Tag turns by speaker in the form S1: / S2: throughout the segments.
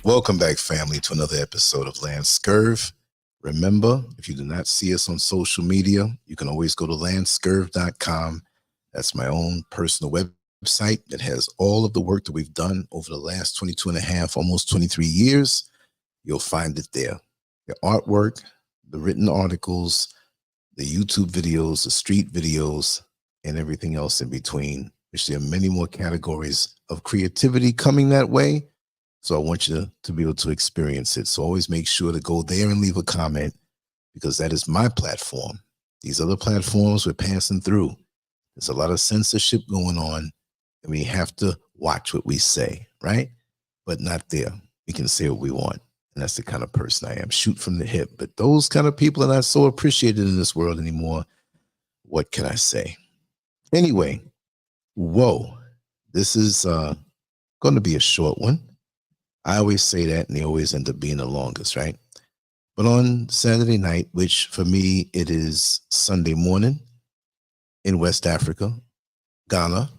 S1: Welcome back, family, to another episode of Lancescurv. Remember, if you do not see us on social media, you can always go to Lancescurv.com. That's my own personal website that has all of the work that we've done over the last 22 and a half, almost 23 years. You'll find it there. The artwork, the written articles, the YouTube videos, the street videos, and everything else in between, which there are many more categories of creativity coming that way. So I want you to be able to experience it. So always make sure to go there and leave a comment, because that is my platform. These other platforms we're passing through. There's a lot of censorship going on, and we have to watch what we say, right? But not there. We can say what we want. And that's the kind of person I am. Shoot from the hip. But those kind of people are not so appreciated in this world anymore. What can I say? Anyway, whoa. This is going to be a short one. I always say that, and they always end up being the longest, right? But on Saturday night, which for me, it is Sunday morning in West Africa, Ghana.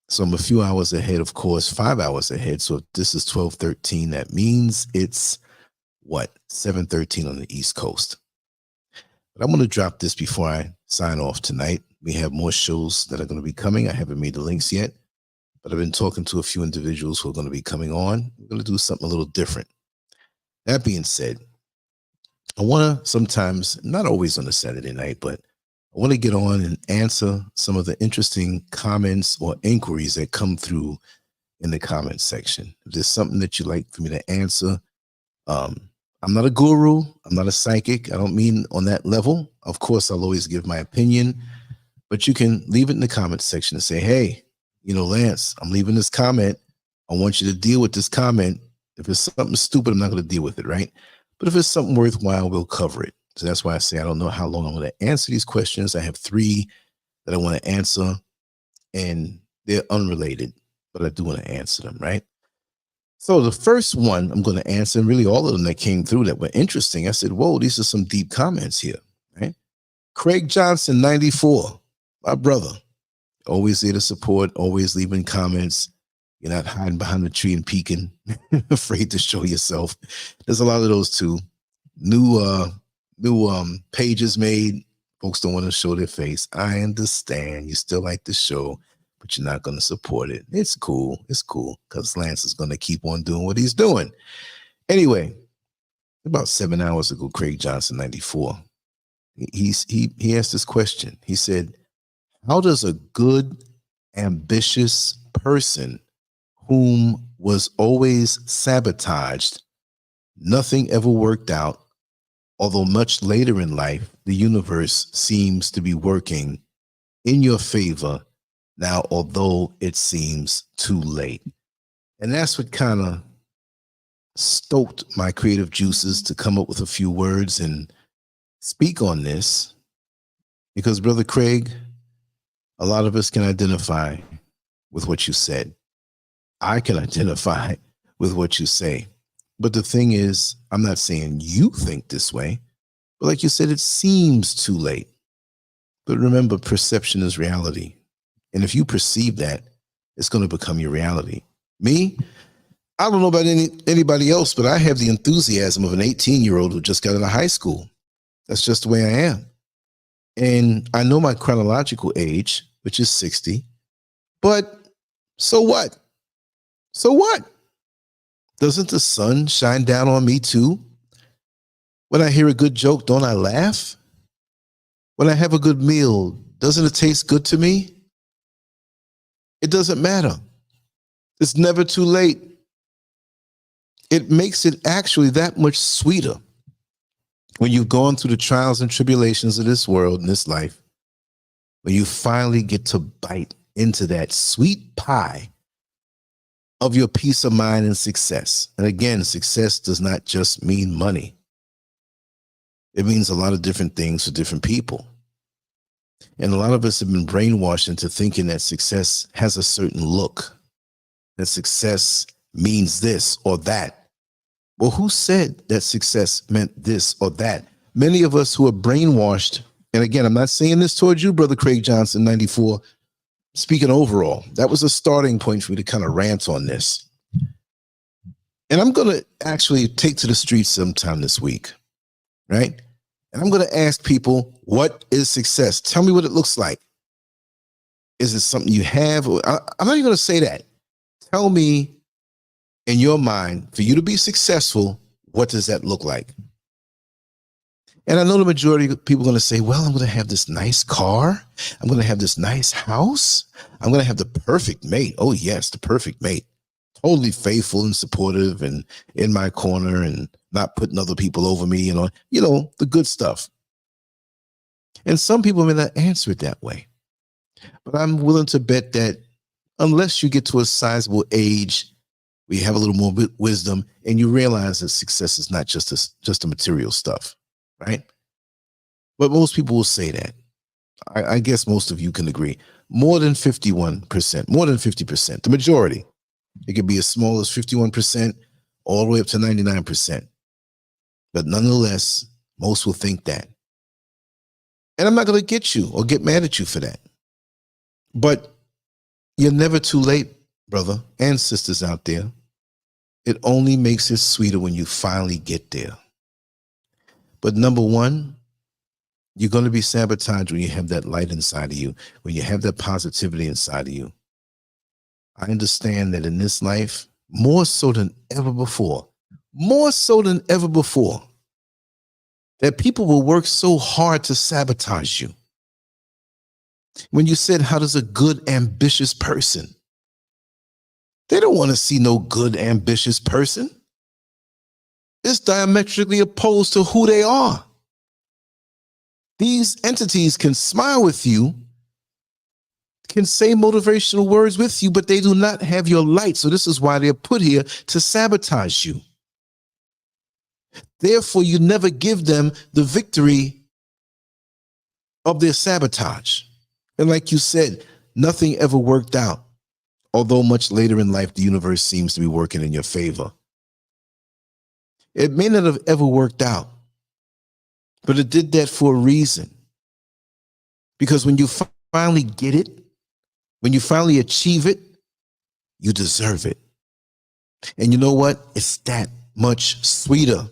S1: So I'm a few hours ahead, of course, 5 hours ahead. So if this is 12:13, that means it's, what, 7:13 on the East Coast. But I'm going to drop this before I sign off tonight. We have more shows that are going to be coming. I haven't made the links yet. But I've been talking to a few individuals who are going to be coming on. We're going to do something a little different. That being said, I want to sometimes, not always on a Saturday night, but I want to get on and answer some of the interesting comments or inquiries that come through in the comment section. If there's something that you'd like for me to answer, I'm not a guru. I'm not a psychic. I don't mean on that level. Of course, I'll always give my opinion, but you can leave it in the comment section and say, hey, you know, Lance, I'm leaving this comment. I want you to deal with this comment. If it's something stupid, I'm not going to deal with it, right? But if it's something worthwhile, we'll cover it. So that's why I say I don't know how long I'm going to answer these questions. I have 3 that I want to answer, and they're unrelated, but I do want to answer them, right? So the first one I'm going to answer, and really all of them that came through that were interesting. I said, whoa, these are some deep comments here, right? Craig Johnson, 94, my brother. Always there to support, always leaving comments. You're not hiding behind the tree and peeking, afraid to show yourself. There's a lot of those too. New pages made. Folks don't want to show their face. I understand. You still like the show, but you're not going to support it. It's cool. It's cool, because Lance is going to keep on doing what he's doing. Anyway, about 7 hours ago, Craig Johnson, 94, he asked this question. He said, how does a good, ambitious person whom was always sabotaged, nothing ever worked out, although much later in life, the universe seems to be working in your favor now, although it seems too late? And that's what kind of stoked my creative juices to come up with a few words and speak on this, because, Brother Craig, a lot of us can identify with what you said. I can identify with what you say. But the thing is, I'm not saying you think this way, but like you said, it seems too late. But remember, perception is reality. And if you perceive that, it's going to become your reality. Me, I don't know about anybody else, but I have the enthusiasm of an 18-year-old who just got out of high school. That's just the way I am. And I know my chronological age, which is 60, but so what? So what? Doesn't the sun shine down on me too? When I hear a good joke, don't I laugh? When I have a good meal, doesn't it taste good to me? It doesn't matter. It's never too late. It makes it actually that much sweeter when you've gone through the trials and tribulations of this world and this life, when you finally get to bite into that sweet pie of your peace of mind and success. And again, success does not just mean money. It means a lot of different things for different people. And a lot of us have been brainwashed into thinking that success has a certain look, that success means this or that. Well, who said that success meant this or that? Many of us who are brainwashed, and again, I'm not saying this towards you, Brother Craig Johnson, 94, speaking overall, that was a starting point for me to kind of rant on this. And I'm going to actually take to the streets sometime this week, right? And I'm going to ask people, what is success? Tell me what it looks like. Is it something you have? I'm not even going to say that. Tell me in your mind, for you to be successful, what does that look like? And I know the majority of people are going to say, well, I'm going to have this nice car. I'm going to have this nice house. I'm going to have the perfect mate. Oh, yes, the perfect mate. Totally faithful and supportive and in my corner and not putting other people over me and, the good stuff. And some people may not answer it that way. But I'm willing to bet that unless you get to a sizable age, where you have a little more wisdom and you realize that success is not just the material stuff, right? But most people will say that. I guess most of you can agree. More than 51%, more than 50%, the majority. It could be as small as 51%, all the way up to 99%. But nonetheless, most will think that. And I'm not going to get you or get mad at you for that. But you're never too late, brother and sisters out there. It only makes it sweeter when you finally get there. But number one, you're going to be sabotaged when you have that light inside of you, when you have that positivity inside of you. I understand that in this life, more so than ever before, that people will work so hard to sabotage you. When you said, how does a good, ambitious person? They don't want to see no good, ambitious person. It's diametrically opposed to who they are. These entities can smile with you, can say motivational words with you, but they do not have your light. So this is why they're put here to sabotage you. Therefore, you never give them the victory of their sabotage. And like you said, nothing ever worked out. Although much later in life, the universe seems to be working in your favor. It may not have ever worked out, but it did that for a reason. Because when you finally get it, when you finally achieve it, you deserve it. And you know what? It's that much sweeter.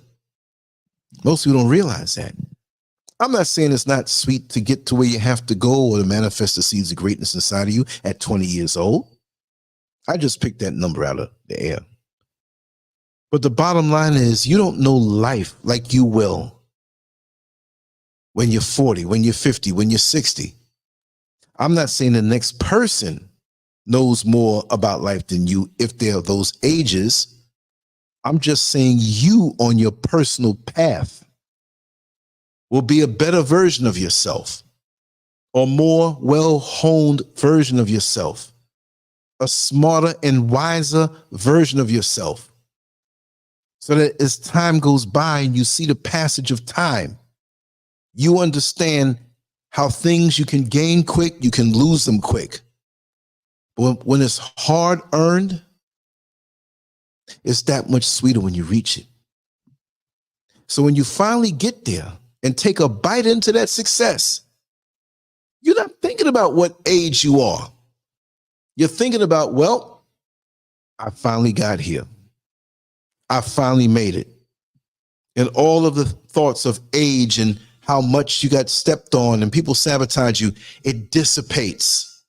S1: Most people don't realize that. I'm not saying it's not sweet to get to where you have to go or to manifest the seeds of greatness inside of you at 20 years old. I just picked that number out of the air. But the bottom line is you don't know life like you will when you're 40, when you're 50, when you're 60. I'm not saying the next person knows more about life than you if they're those ages. I'm just saying you on your personal path will be a better version of yourself, or more well-honed version of yourself, a smarter and wiser version of yourself. So that as time goes by and you see the passage of time, you understand how things you can gain quick, you can lose them quick. But when it's hard earned, it's that much sweeter when you reach it. So when you finally get there and take a bite into that success, you're not thinking about what age you are. You're thinking about, well, I finally got here. I finally made it. And all of the thoughts of age and how much you got stepped on and people sabotage you, it dissipates.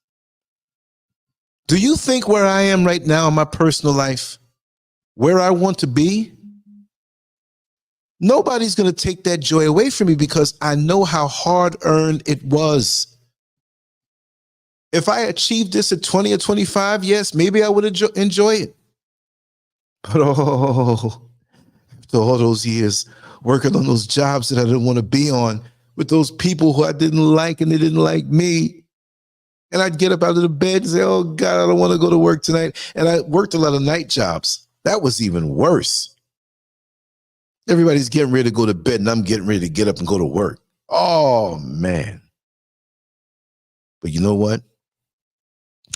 S1: Do you think where I am right now in my personal life, where I want to be, nobody's going to take that joy away from me because I know how hard earned it was. If I achieved this at 20 or 25, yes, maybe I would enjoy it. But after all those years working on those jobs that I didn't want to be on, with those people who I didn't like and they didn't like me, and I'd get up out of the bed and say, oh God, I don't want to go to work tonight. And I worked a lot of night jobs. That was even worse. Everybody's getting ready to go to bed and I'm getting ready to get up and go to work. Oh man. But you know what?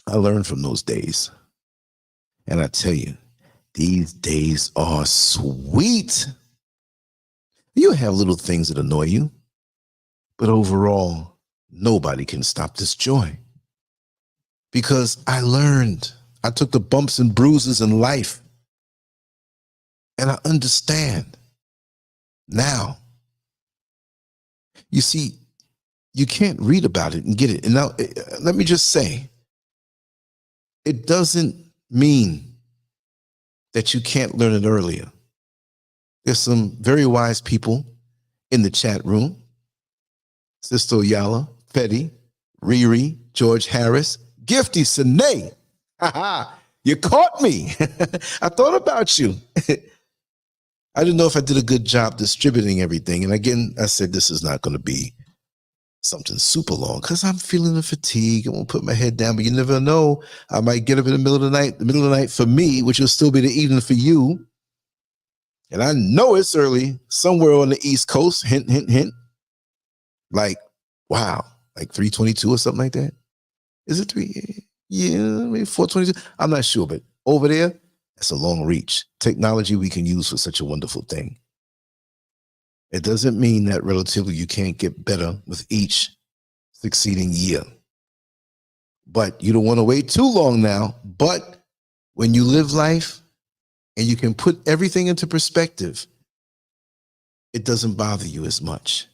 S1: I learned from those days. And I tell you, these days are sweet. You have little things that annoy you, but overall, nobody can stop this joy. Because I learned, I took the bumps and bruises in life. And I understand now. You see, you can't read about it and get it. And now, let me just say, it doesn't mean that you can't learn it earlier. There's some very wise people in the chat room. Sister Yala, Fetty, Riri, George Harris, Gifty, Sine. You caught me. I thought about you. I didn't know if I did a good job distributing everything. And again, I said this is not going to be something super long because I'm feeling the fatigue. I won't put my head down, but you never know. I might get up in the middle of the night for me, which will still be the evening for you. And I know it's early somewhere on the East Coast. Hint, hint, hint. Like, wow, like 3:22 or something like that. Is it 3? Yeah, maybe 4:22. I'm not sure, but over there, that's a long reach. Technology we can use for such a wonderful thing. It doesn't mean that relatively you can't get better with each succeeding year. But you don't want to wait too long now. But when you live life and you can put everything into perspective, it doesn't bother you as much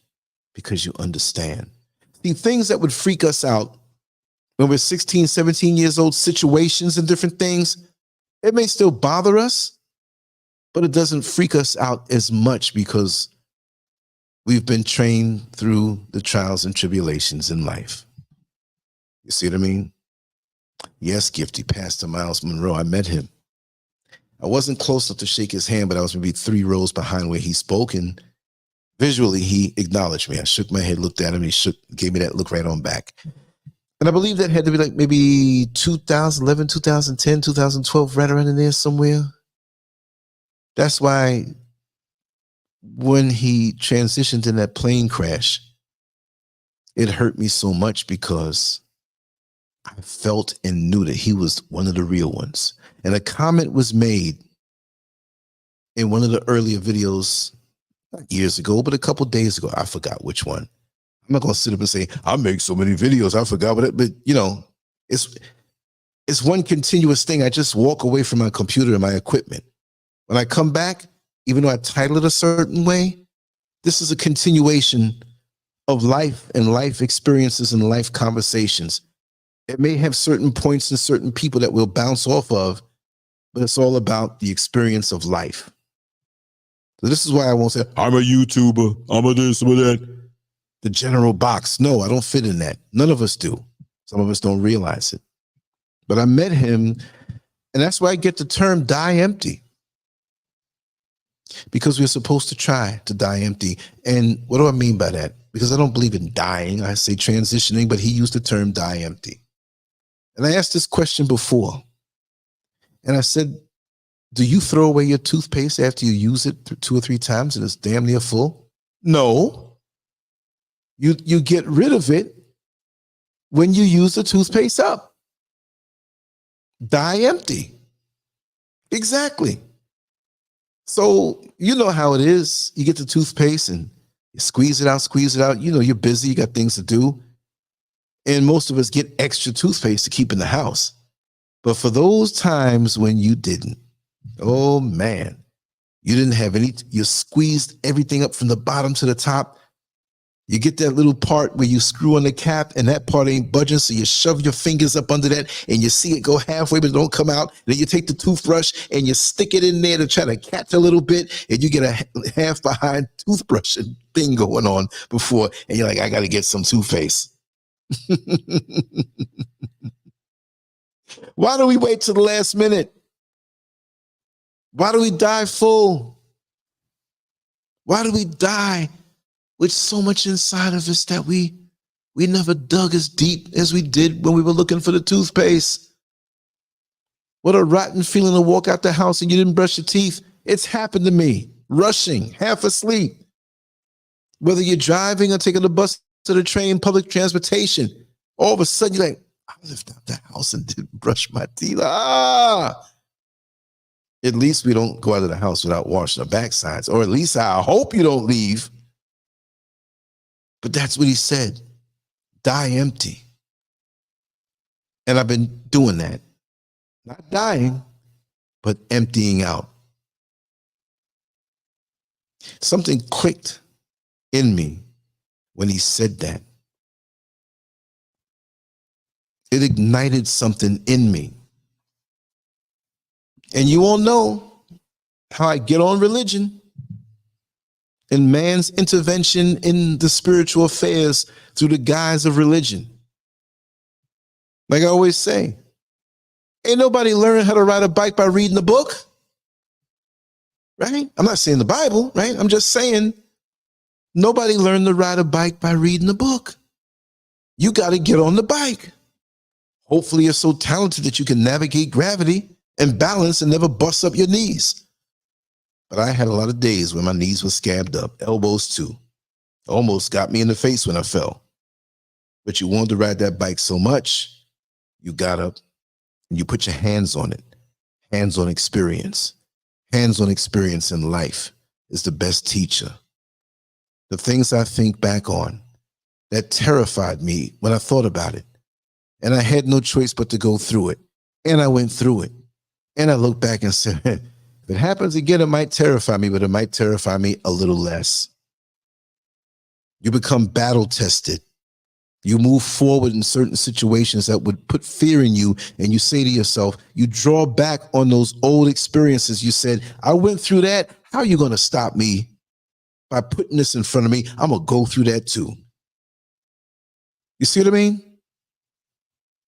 S1: because you understand. See, things that would freak us out when we're 16, 17 years old, situations and different things, it may still bother us, but it doesn't freak us out as much because we've been trained through the trials and tribulations in life. You see what I mean? Yes, Gifty, Pastor Miles Monroe, I met him. I wasn't close enough to shake his hand, but I was maybe 3 rows behind where he spoke, and visually he acknowledged me. I shook my head, looked at him, he gave me that look right on back. And I believe that had to be like maybe 2011, 2010, 2012, right around in there somewhere. That's why when he transitioned in that plane crash, it hurt me so much because I felt and knew that he was one of the real ones. And a comment was made in one of the earlier videos, not years ago, but a couple days ago. I forgot which one. I'm not going to sit up and say, I make so many videos, I forgot what it, but you know, it's one continuous thing. I just walk away from my computer and my equipment. When I come back, even though I title it a certain way, this is a continuation of life and life experiences and life conversations. It may have certain points and certain people that we'll bounce off of, but it's all about the experience of life. So this is why I won't say, I'm a YouTuber, I'm a this, I'm a that. The general box. No, I don't fit in that. None of us do. Some of us don't realize it. But I met him, and that's why I get the term die empty. Because we're supposed to try to die empty. And what do I mean by that? Because I don't believe in dying. I say transitioning, but he used the term die empty. And I asked this question before. And I said, do you throw away your toothpaste after you use it 2 or 3 times and it's damn near full? No. You get rid of it when you use the toothpaste up. Die empty. Exactly. So you know how it is. You get the toothpaste and you squeeze it out. You know, you're busy, you got things to do. And most of us get extra toothpaste to keep in the house. But for those times when you didn't, oh man, you didn't have any, you squeezed everything up from the bottom to the top. You get that little part where you screw on the cap and that part ain't budging, so you shove your fingers up under that and you see it go halfway but it don't come out. Then you take the toothbrush and you stick it in there to try to catch a little bit, and you get a half behind toothbrush thing going on before, and you're like, I got to get some toothpaste. Why do we wait till the last minute? Why do we die full? Why do we die with so much inside of us that we never dug as deep as we did when we were looking for the toothpaste? What a rotten feeling to walk out the house and you didn't brush your teeth. It's happened to me. Rushing, half asleep. Whether you're driving or taking the bus to the train, public transportation, all of a sudden you're like, I left out the house and didn't brush my teeth. At least we don't go out of the house without washing our backsides, or at least I hope you don't leave. But that's what he said. Die empty. And I've been doing that. Not dying, but emptying out. Something clicked in me when he said that. It ignited something in me. And you all know how I get on religion and man's intervention in the spiritual affairs through the guise of religion. Like I always say, ain't nobody learning how to ride a bike by reading a book, right? I'm not saying the Bible, right? I'm just saying nobody learned to ride a bike by reading a book. You got to get on the bike. Hopefully you're so talented that you can navigate gravity and balance and never bust up your knees. But I had a lot of days when my knees were scabbed up, elbows too. Almost got me in the face when I fell. But you wanted to ride that bike so much, you got up and you put your hands on it. Hands-on experience. Hands-on experience in life is the best teacher. The things I think back on that terrified me when I thought about it. And I had no choice but to go through it. And I went through it. And I looked back and said, if it happens again, it might terrify me, but it might terrify me a little less. You become battle tested. You move forward in certain situations that would put fear in you. And you say to yourself, you draw back on those old experiences. You said, I went through that. How are you going to stop me by putting this in front of me? I'm going to go through that too. You see what I mean?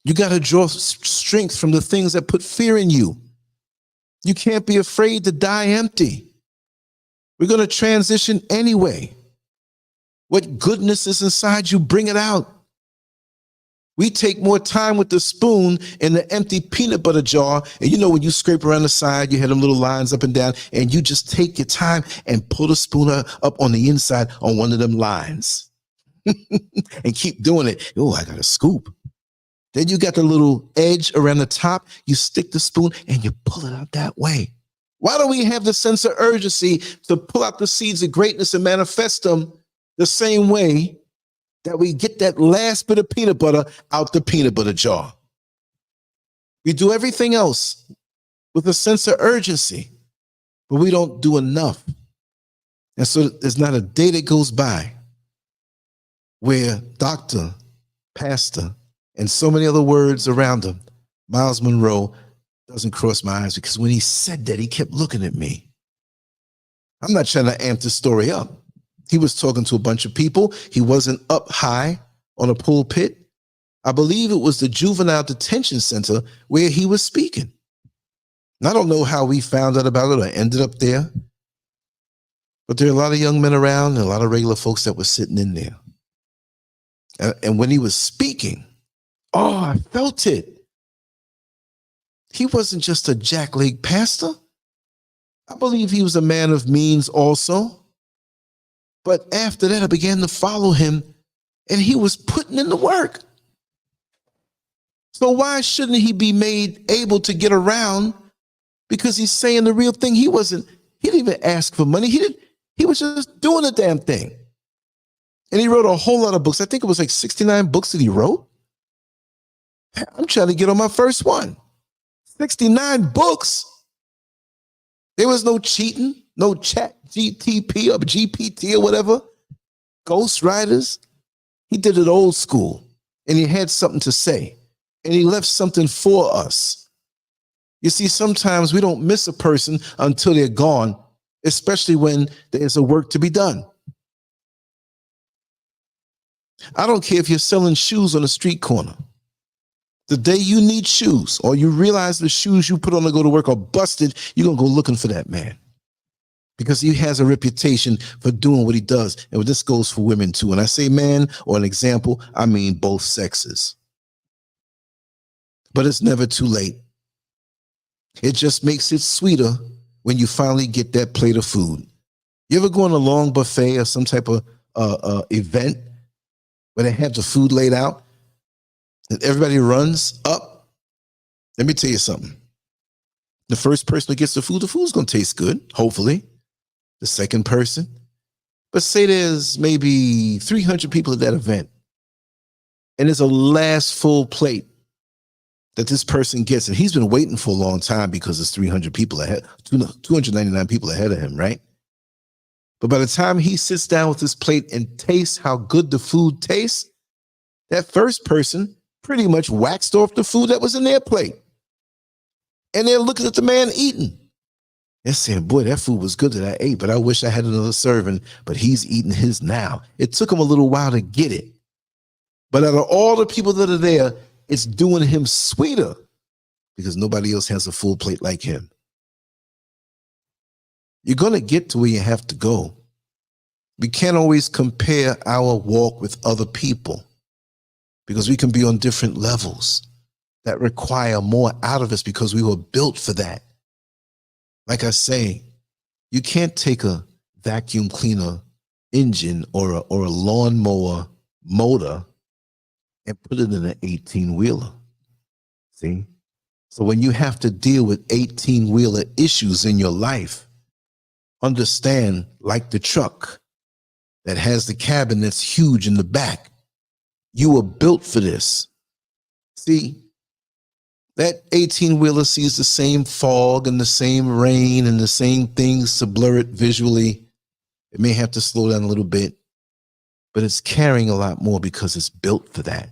S1: You got to draw strength from the things that put fear in you. You can't be afraid to die empty. We're going to transition anyway. What goodness is inside you, bring it out. We take more time with the spoon in the empty peanut butter jar. And you know, when you scrape around the side, you have them little lines up and down, and you just take your time and pull the spoon up on the inside on one of them lines and keep doing it. Oh, I got a scoop. Then you got the little edge around the top. You stick the spoon and you pull it out that way. Why don't we have the sense of urgency to pull out the seeds of greatness and manifest them the same way that we get that last bit of peanut butter out the peanut butter jar? We do everything else with a sense of urgency, but we don't do enough. And so there's not a day that goes by where doctor, pastor, and so many other words around him, Miles Monroe, doesn't cross my eyes, because when he said that, he kept looking at me. I'm not trying to amp the story up. He was talking to a bunch of people. He wasn't up high on a pulpit. I believe it was the juvenile detention center where he was speaking. And I don't know how we found out about it or ended up there, but there are a lot of young men around and a lot of regular folks that were sitting in there. And when he was speaking, oh, I felt it. He wasn't just a jackleg pastor. I believe he was a man of means also. But after that, I began to follow him, and he was putting in the work. So why shouldn't he be made able to get around? Because he's saying the real thing. He didn't even ask for money. He was just doing the damn thing. And he wrote a whole lot of books. I think it was like 69 books that he wrote. I'm trying to get on my first one. 69 books. There was no cheating, no chat GTP or GPT or whatever. Ghostwriters. He did it old school, and he had something to say, and he left something for us. You see, sometimes we don't miss a person until they're gone, especially when there's a work to be done. I don't care if you're selling shoes on a street corner. The day you need shoes, or you realize the shoes you put on to go to work are busted, you're going to go looking for that man, because he has a reputation for doing what he does. And this goes for women too. When I say man or an example, I mean both sexes. But it's never too late. It just makes it sweeter when you finally get that plate of food. You ever go on a long buffet or some type of event where they have the food laid out and everybody runs up? Let me tell you something. The first person who gets the food's going to taste good, hopefully. The second person. But say there's maybe 300 people at that event, and there's a last full plate that this person gets, and he's been waiting for a long time because there's 300 people ahead, 299 people ahead of him, right? But by the time he sits down with his plate and tastes how good the food tastes, that first person pretty much waxed off the food that was in their plate. And they're looking at the man eating. They're saying, boy, that food was good that I ate, but I wish I had another serving, but he's eating his now. It took him a little while to get it. But out of all the people that are there, it's doing him sweeter because nobody else has a full plate like him. You're going to get to where you have to go. We can't always compare our walk with other people because we can be on different levels that require more out of us because we were built for that. Like I say, you can't take a vacuum cleaner engine or a lawnmower motor and put it in an 18-wheeler. See? So when you have to deal with 18-wheeler issues in your life, understand, like the truck that has the cabin that's huge in the back, you were built for this. See, that 18-wheeler sees the same fog and the same rain and the same things to blur it visually. It may have to slow down a little bit, but it's carrying a lot more because it's built for that.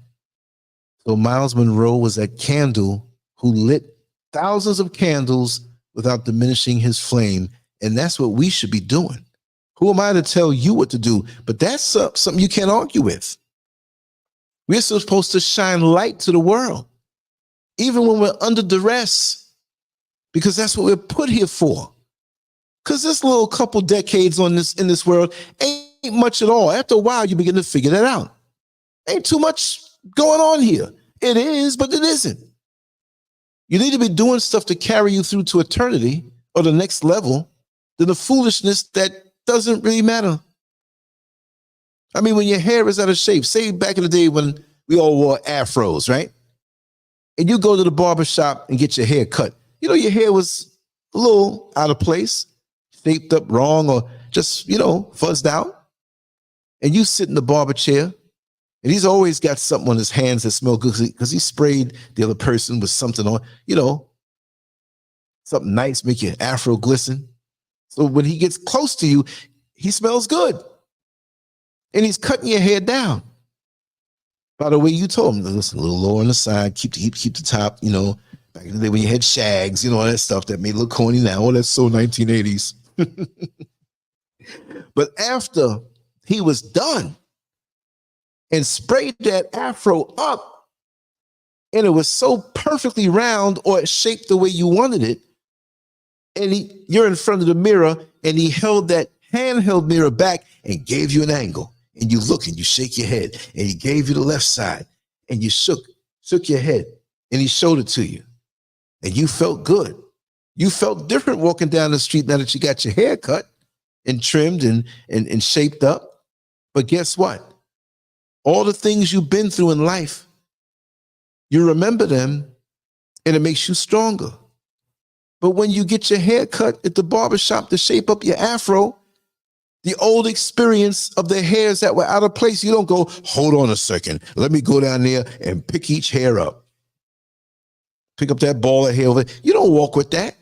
S1: So Miles Monroe was that candle who lit thousands of candles without diminishing his flame. And that's what we should be doing. Who am I to tell you what to do? But that's something you can't argue with. We're supposed to shine light to the world, even when we're under duress, because that's what we're put here for. Because this little couple decades in this world ain't much at all. After a while, you begin to figure that out. Ain't too much going on here. It is, but it isn't. You need to be doing stuff to carry you through to eternity or the next level than the foolishness that doesn't really matter. I mean, when your hair is out of shape, say back in the day when we all wore afros, right? And you go to the barber shop and get your hair cut. You know, your hair was a little out of place, shaped up wrong, or just, fuzzed out. And you sit in the barber chair, and he's always got something on his hands that smell good because he sprayed the other person with something on, something nice, make your afro glisten. So when he gets close to you, he smells good. And he's cutting your hair down. By the way, you told him, listen, a little lower on the side, keep the top, back in the day when you had shags, all that stuff that may look corny now. Oh, that's so 1980s. But after he was done and sprayed that afro up, and it was so perfectly round, or it shaped the way you wanted it, and you're in front of the mirror, and he held that handheld mirror back and gave you an angle, and you look and you shake your head, and he gave you the left side, and you shook your head, and he showed it to you, and you felt good. You felt different walking down the street now that you got your hair cut and trimmed and shaped up. But guess what? All the things you've been through in life, you remember them, and it makes you stronger. But when you get your hair cut at the barbershop to shape up your afro, the old experience of the hairs that were out of place, you don't go, hold on a second, let me go down there and pick each hair up. Pick up that ball of hair over there. You don't walk with that.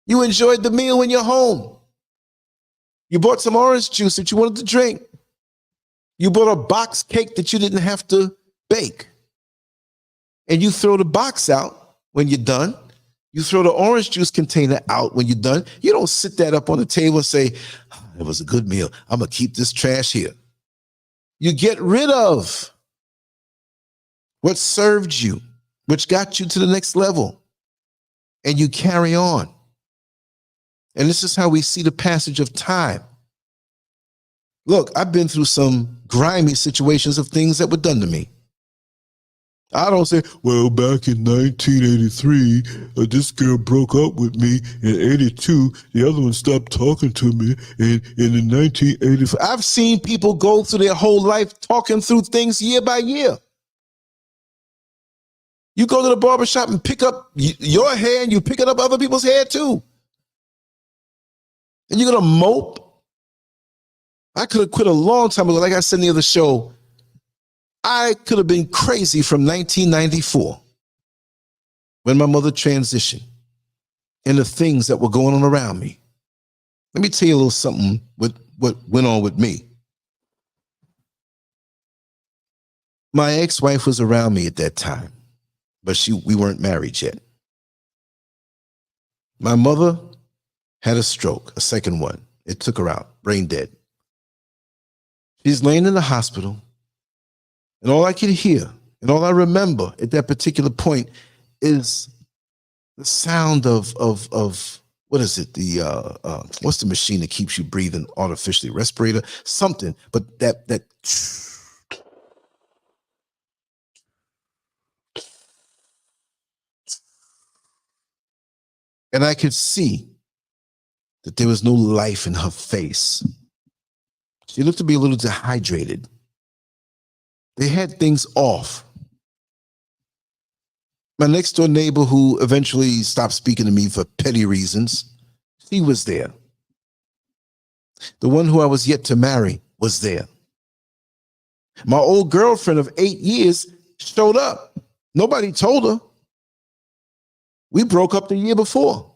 S1: You enjoyed the meal when you're home. You bought some orange juice that you wanted to drink. You bought a box cake that you didn't have to bake. And you throw the box out when you're done. You throw the orange juice container out when you're done. You don't sit that up on the table and say, oh, it was a good meal, I'm going to keep this trash here. You get rid of what served you, which got you to the next level, and you carry on. And this is how we see the passage of time. Look, I've been through some grimy situations of things that were done to me. I don't say, well, back in 1983, this girl broke up with me. In 82, the other one stopped talking to me. And in 1985, I've seen people go through their whole life talking through things year by year. You go to the barbershop and pick up your hair, and you pick it up other people's hair too. And you're going to mope. I could have quit a long time ago. Like I said in the other show, I could have been crazy from 1994 when my mother transitioned and the things that were going on around me. Let me tell you a little something what went on with me. My ex-wife was around me at that time, but we weren't married yet. My mother had a stroke, a second one. It took her out, brain dead. She's laying in the hospital, and all I can hear and all I remember at that particular point is the sound of what is it? What's the machine that keeps you breathing artificially? Respirator, something. But that and I could see that there was no life in her face. She looked to be a little dehydrated. They had things off. My next door neighbor, who eventually stopped speaking to me for petty reasons, she was there. The one who I was yet to marry was there. My old girlfriend of 8 years showed up. Nobody told her. We broke up the year before.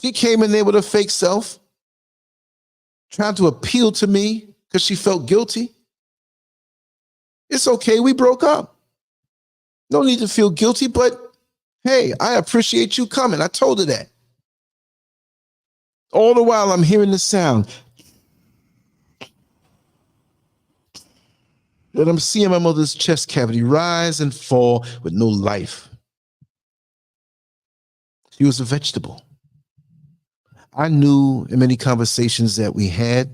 S1: She came in there with her fake self, trying to appeal to me because she felt guilty. It's okay, we broke up. No need to feel guilty, but hey, I appreciate you coming. I told her that. All the while I'm hearing the sound. And I'm seeing my mother's chest cavity rise and fall with no life. She was a vegetable. I knew in many conversations that we had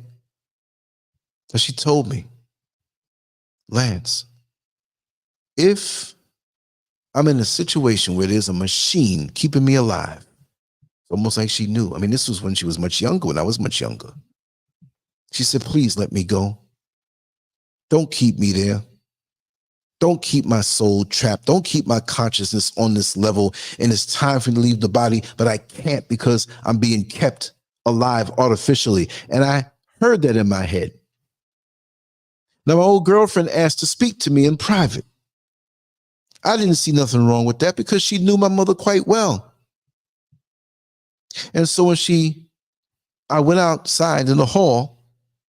S1: that she told me, Lance, if I'm in a situation where there's a machine keeping me alive, it's almost like she knew. I mean, this was when she was much younger, when I was much younger. She said, please let me go. Don't keep me there. Don't keep my soul trapped. Don't keep my consciousness on this level. And it's time for me to leave the body, but I can't because I'm being kept alive artificially. And I heard that in my head. Now, my old girlfriend asked to speak to me in private. I didn't see nothing wrong with that because she knew my mother quite well. And so when I went outside in the hall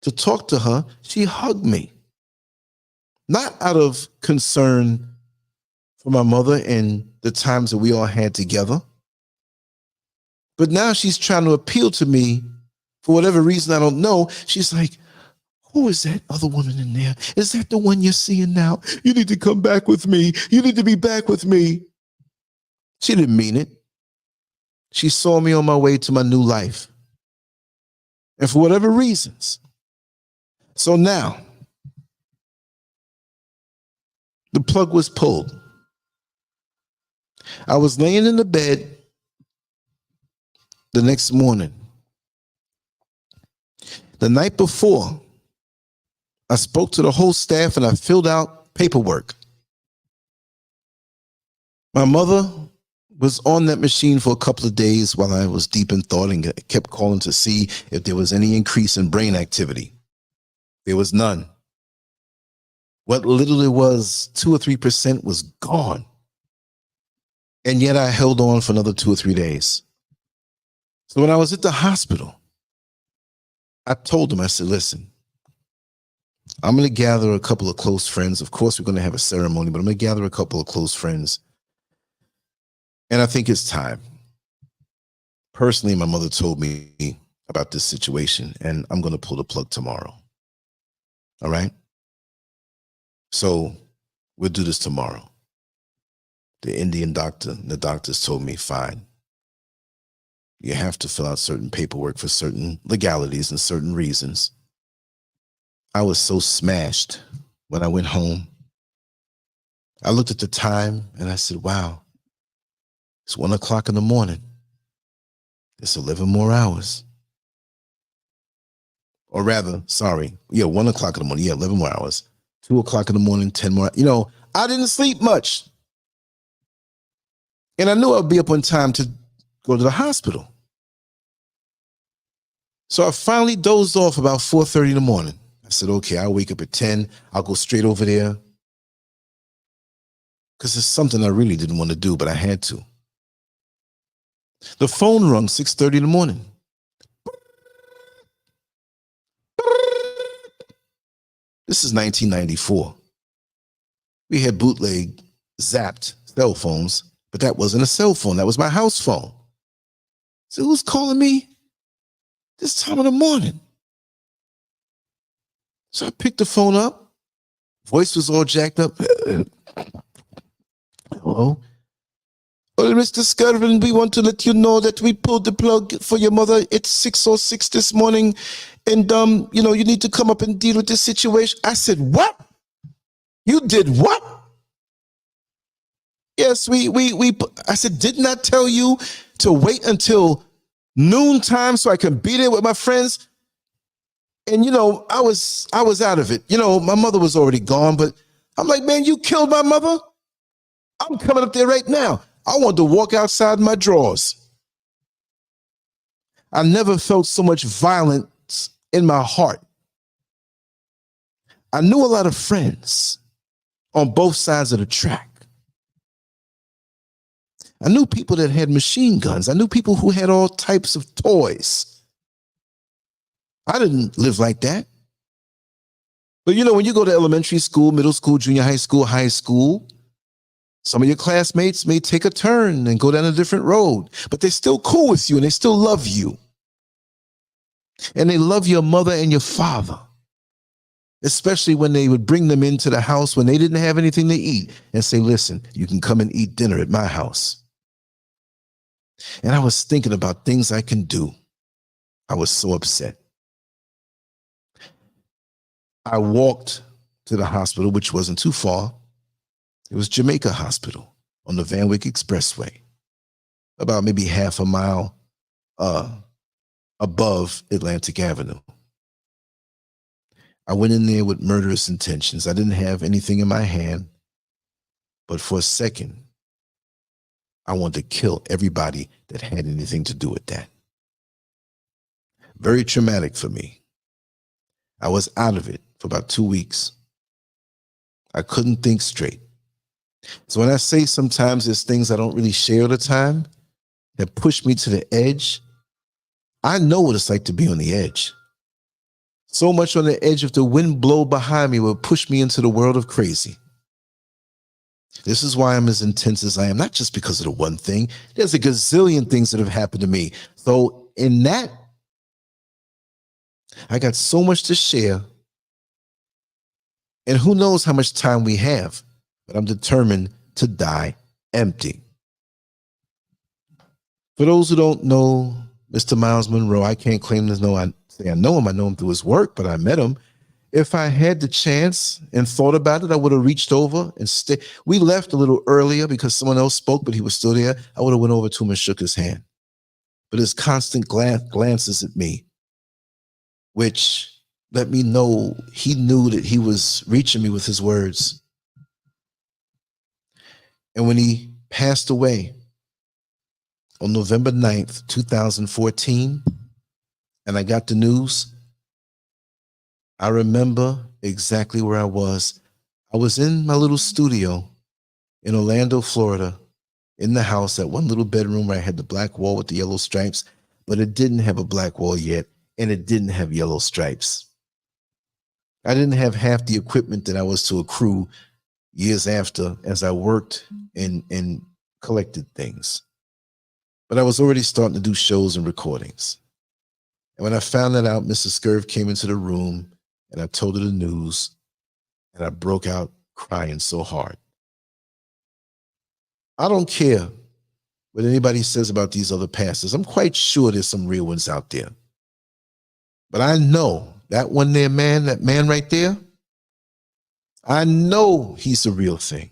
S1: to talk to her, she hugged me. Not out of concern for my mother and the times that we all had together, but now she's trying to appeal to me for whatever reason I don't know. She's like, who is that other woman in there? Is that the one you're seeing now? You need to come back with me. You need to be back with me. She didn't mean it. She saw me on my way to my new life. And for whatever reasons. So now, the plug was pulled. I was laying in the bed the next morning. The night before, I spoke to the whole staff and I filled out paperwork. My mother was on that machine for a couple of days while I was deep in thought and kept calling to see if there was any increase in brain activity. There was none. What little it was, 2 or 3% was gone. And yet I held on for another 2 or 3 days. So when I was at the hospital, I told them, I said, listen, I'm going to gather a couple of close friends. Of course, we're going to have a ceremony, but I'm going to gather a couple of close friends. And I think it's time. Personally, my mother told me about this situation, and I'm going to pull the plug tomorrow. All right? So we'll do this tomorrow. The Indian doctor, the doctors told me, fine. You have to fill out certain paperwork for certain legalities and certain reasons. I was so smashed when I went home. I looked at the time and I said, wow, it's 1 o'clock in the morning. It's 11 more hours. Or rather, sorry, 1 o'clock in the morning. 11 more hours. 2 o'clock in the morning, 10 more. I didn't sleep much. And I knew I'd be up on time to go to the hospital. So I finally dozed off about 4:30 in the morning. I said, okay, I'll wake up at 10. I'll go straight over there. Because it's something I really didn't want to do, but I had to. The phone rung 6:30 in the morning. This is 1994. We had bootleg, zapped cell phones, but that wasn't a cell phone. That was my house phone. So who's calling me this time of the morning? So I picked the phone up. Voice was all jacked up. Hello? Well, Mr. Scurvin, we want to let you know that we pulled the plug for your mother. It's 6:06 this morning. And, you know, you need to come up and deal with this situation. I said, what? You did what? Yes, I said, didn't I tell you to wait until noontime so I can be there with my friends? And, you know, I was out of it. You know, my mother was already gone, but I'm like, man, you killed my mother? I'm coming up there right now. I want to walk outside my drawers. I never felt so much violence in my heart. I knew a lot of friends on both sides of the track. I knew people that had machine guns. I knew people who had all types of toys. I didn't live like that. But you know, when you go to elementary school, middle school, junior high school, some of your classmates may take a turn and go down a different road, but they're still cool with you and they still love you. And they love your mother and your father, especially when they would bring them into the house when they didn't have anything to eat and say, listen, you can come and eat dinner at my house. And I was thinking about things I can do. I was so upset. I walked to the hospital, which wasn't too far. It was Jamaica Hospital on the Van Wyck Expressway, about maybe half a mile above Atlantic Avenue. I went in there with murderous intentions. I didn't have anything in my hand, but for a second, I wanted to kill everybody that had anything to do with that. Very traumatic for me. I was out of it for about 2 weeks. I couldn't think straight. So when I say sometimes there's things I don't really share all the time that push me to the edge, I know what it's like to be on the edge. So much on the edge, if the wind blow behind me will push me into the world of crazy. This is why I'm as intense as I am, not just because of the one thing. There's a gazillion things that have happened to me. So in that, I got so much to share. And who knows how much time we have, but I'm determined to die empty. For those who don't know Mr. Miles Monroe, I can't claim to know. I know him. I know him through his work, but I met him. If I had the chance and thought about it, I would have reached over and stayed. We left a little earlier because someone else spoke, but he was still there. I would have went over to him and shook his hand. But his constant glances at me, which let me know he knew that he was reaching me with his words. And when he passed away on November 9th, 2014, and I got the news, I remember exactly where I was. I was in my little studio in Orlando, Florida, in the house, that one little bedroom where I had the black wall with the yellow stripes, but it didn't have a black wall yet, and it didn't have yellow stripes. I didn't have half the equipment that I was to accrue years after as I worked and collected things. But I was already starting to do shows and recordings. And when I found that out, Mrs. Scurv came into the room and I told her the news, and I broke out crying so hard. I don't care what anybody says about these other pastors. I'm quite sure there's some real ones out there. But I know that one there man, that man right there, I know he's the real thing.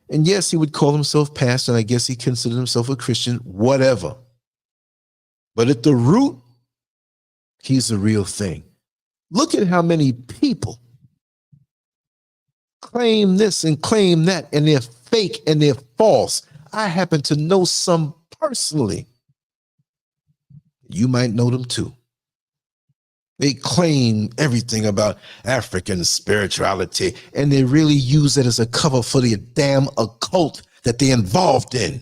S1: And yes, he would call himself pastor, and I guess he considered himself a Christian, whatever. But at the root, he's the real thing. Look at how many people claim this and claim that, and they're fake and they're false. I happen to know some personally. You might know them too. They claim everything about African spirituality, and they really use it as a cover for the damn occult that they're involved in.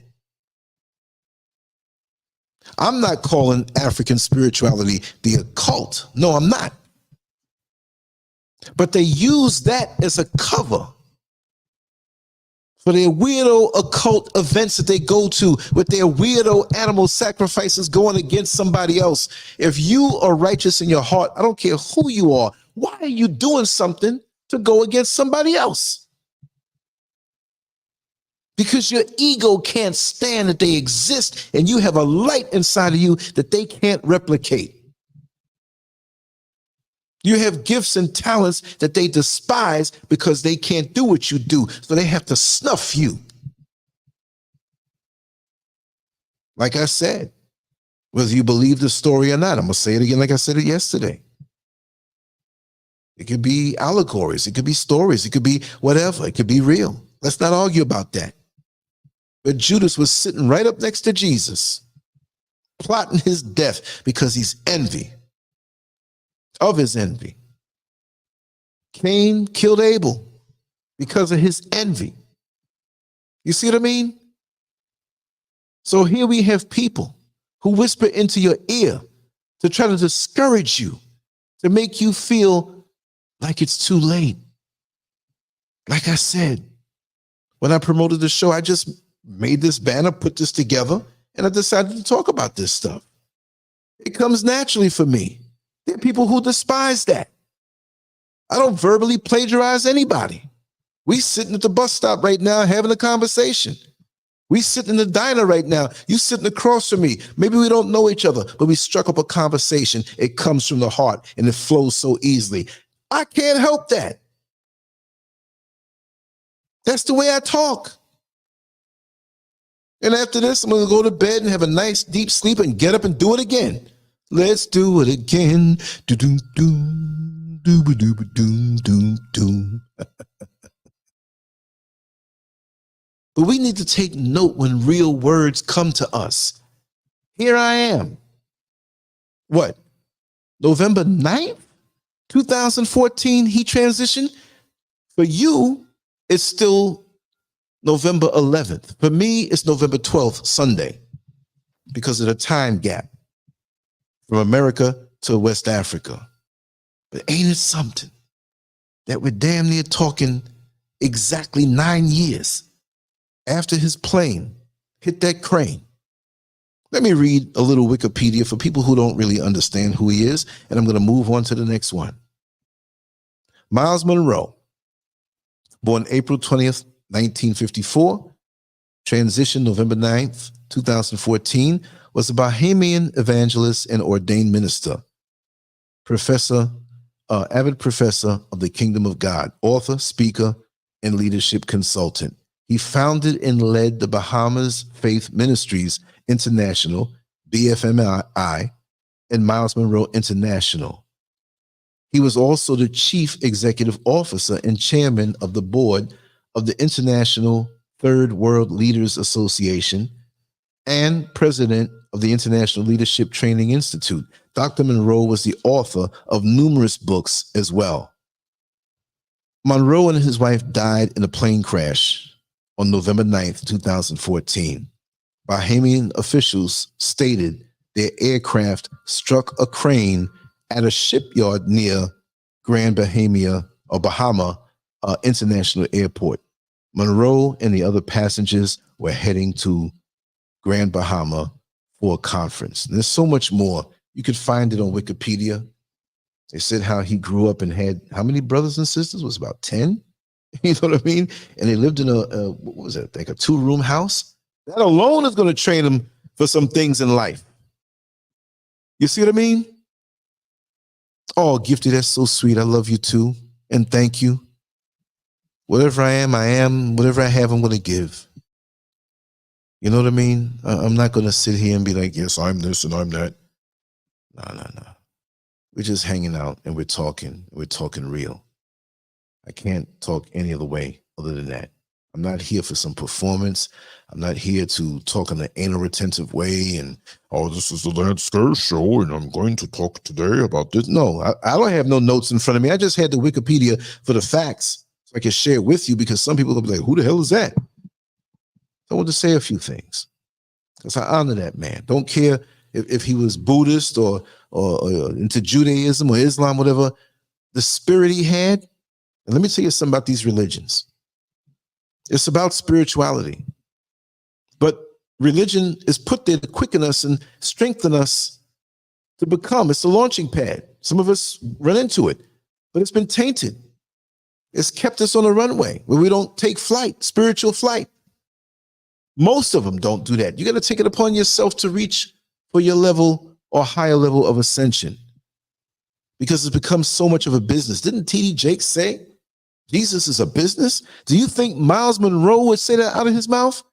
S1: I'm not calling African spirituality the occult. No, I'm not. But they use that as a cover for their weirdo occult events that they go to with their weirdo animal sacrifices going against somebody else. If you are righteous in your heart, I don't care who you are, why are you doing something to go against somebody else? Because your ego can't stand that they exist and you have a light inside of you that they can't replicate. You have gifts and talents that they despise because they can't do what you do, so they have to snuff you. Like I said, whether you believe the story or not, I'm going to say it again like I said it yesterday. It could be allegories, it could be stories, it could be whatever, it could be real. Let's not argue about that. But Judas was sitting right up next to Jesus, plotting his death because he's envy. Of his envy. Cain killed Abel because of his envy. You see what I mean? So here we have people who whisper into your ear to try to discourage you, to make you feel like it's too late. Like I said, when I promoted the show, I just made this banner, put this together, and I decided to talk about this stuff. It comes naturally for me. There are people who despise that. I don't verbally plagiarize anybody. We sitting at the bus stop right now having a conversation. We sitting in the diner right now. You sitting across from me. Maybe we don't know each other, but we struck up a conversation. It comes from the heart and it flows so easily. I can't help that. That's the way I talk. And after this, I'm going to go to bed and have a nice deep sleep and get up and do it again. Let's do it again. Do do do do do do do do. But we need to take note when real words come to us. Here I am. What? November 9th, 2014, he transitioned. For you, it's still November 11th. For me, it's November 12th, Sunday, because of the time gap. From America to West Africa. But ain't it something that we're damn near talking exactly 9 years after his plane hit that crane? Let me read a little Wikipedia for people who don't really understand who he is, and I'm going to move on to the next one. Miles Monroe, born April 20th, 1954, transitioned November 9th, 2014, was a Bahamian evangelist and ordained minister, avid professor of the Kingdom of God, author, speaker, and leadership consultant. He founded and led the Bahamas Faith Ministries International, BFMI, and Miles Monroe International. He was also the chief executive officer and chairman of the board of the International Third World Leaders Association and president of the International Leadership Training Institute. Dr. Monroe was the author of numerous books as well. Monroe and his wife died in a plane crash on November 9th, 2014. Bahamian officials stated their aircraft struck a crane at a shipyard near Grand Bahama International Airport. Monroe and the other passengers were heading to Grand Bahama for a conference. And there's so much more. You could find it on Wikipedia. They said how he grew up and had how many brothers and sisters? It was about 10. You know what I mean? And they lived in what was it? Like a 2-room house. That alone is going to train him for some things in life. You see what I mean? Oh, Gifty, that's so sweet. I love you too. And thank you. Whatever I am. Whatever I have, I'm going to give. You know what I mean? I'm not going to sit here and be like, yes, I'm this and I'm that. No. We're just hanging out and we're talking real. I can't talk any other way other than that. I'm not here for some performance. I'm not here to talk in an anal retentive way and, oh, this is the Lancescurv show and I'm going to talk today about this. No, I don't have no notes in front of me. I just had the Wikipedia for the facts so I can share it with you, because some people will be like, who the hell is that? I want to say a few things because I honor that man. Don't care if he was Buddhist or into Judaism or Islam, whatever. the spirit he had. And let me tell you something about these religions. It's about spirituality. But religion is put there to quicken us and strengthen us to become. It's a launching pad. Some of us run into it, but it's been tainted. It's kept us on a runway where we don't take flight, spiritual flight. Most of them don't do that. You got to take it upon yourself to reach for your level or higher level of ascension, because it's become so much of a business. Didn't T.D. Jakes say Jesus is a business? Do you think Miles Monroe would say that out of his mouth?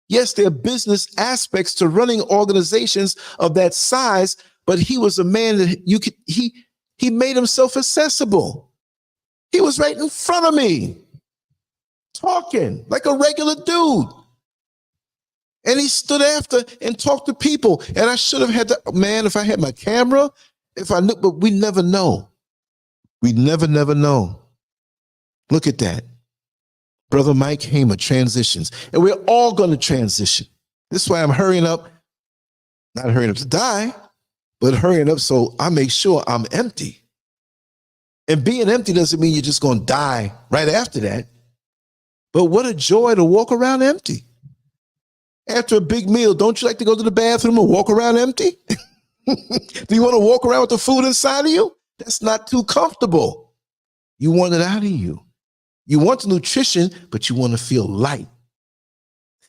S1: Yes, there are business aspects to running organizations of that size, but he was a man that he made himself accessible. He was right in front of me, talking like a regular dude. And he stood after and talked to people. And I should have had man, if I had my camera, if I knew, but we never know. We never know. Look at that. Brother Mike Hamer transitions. And we're all going to transition. This is why I'm hurrying up, not hurrying up to die, but hurrying up so I make sure I'm empty. And being empty doesn't mean you're just going to die right after that. But what a joy to walk around empty. After a big meal, don't you like to go to the bathroom and walk around empty? Do you want to walk around with the food inside of you? That's not too comfortable. You want it out of you. You want the nutrition, but you want to feel light.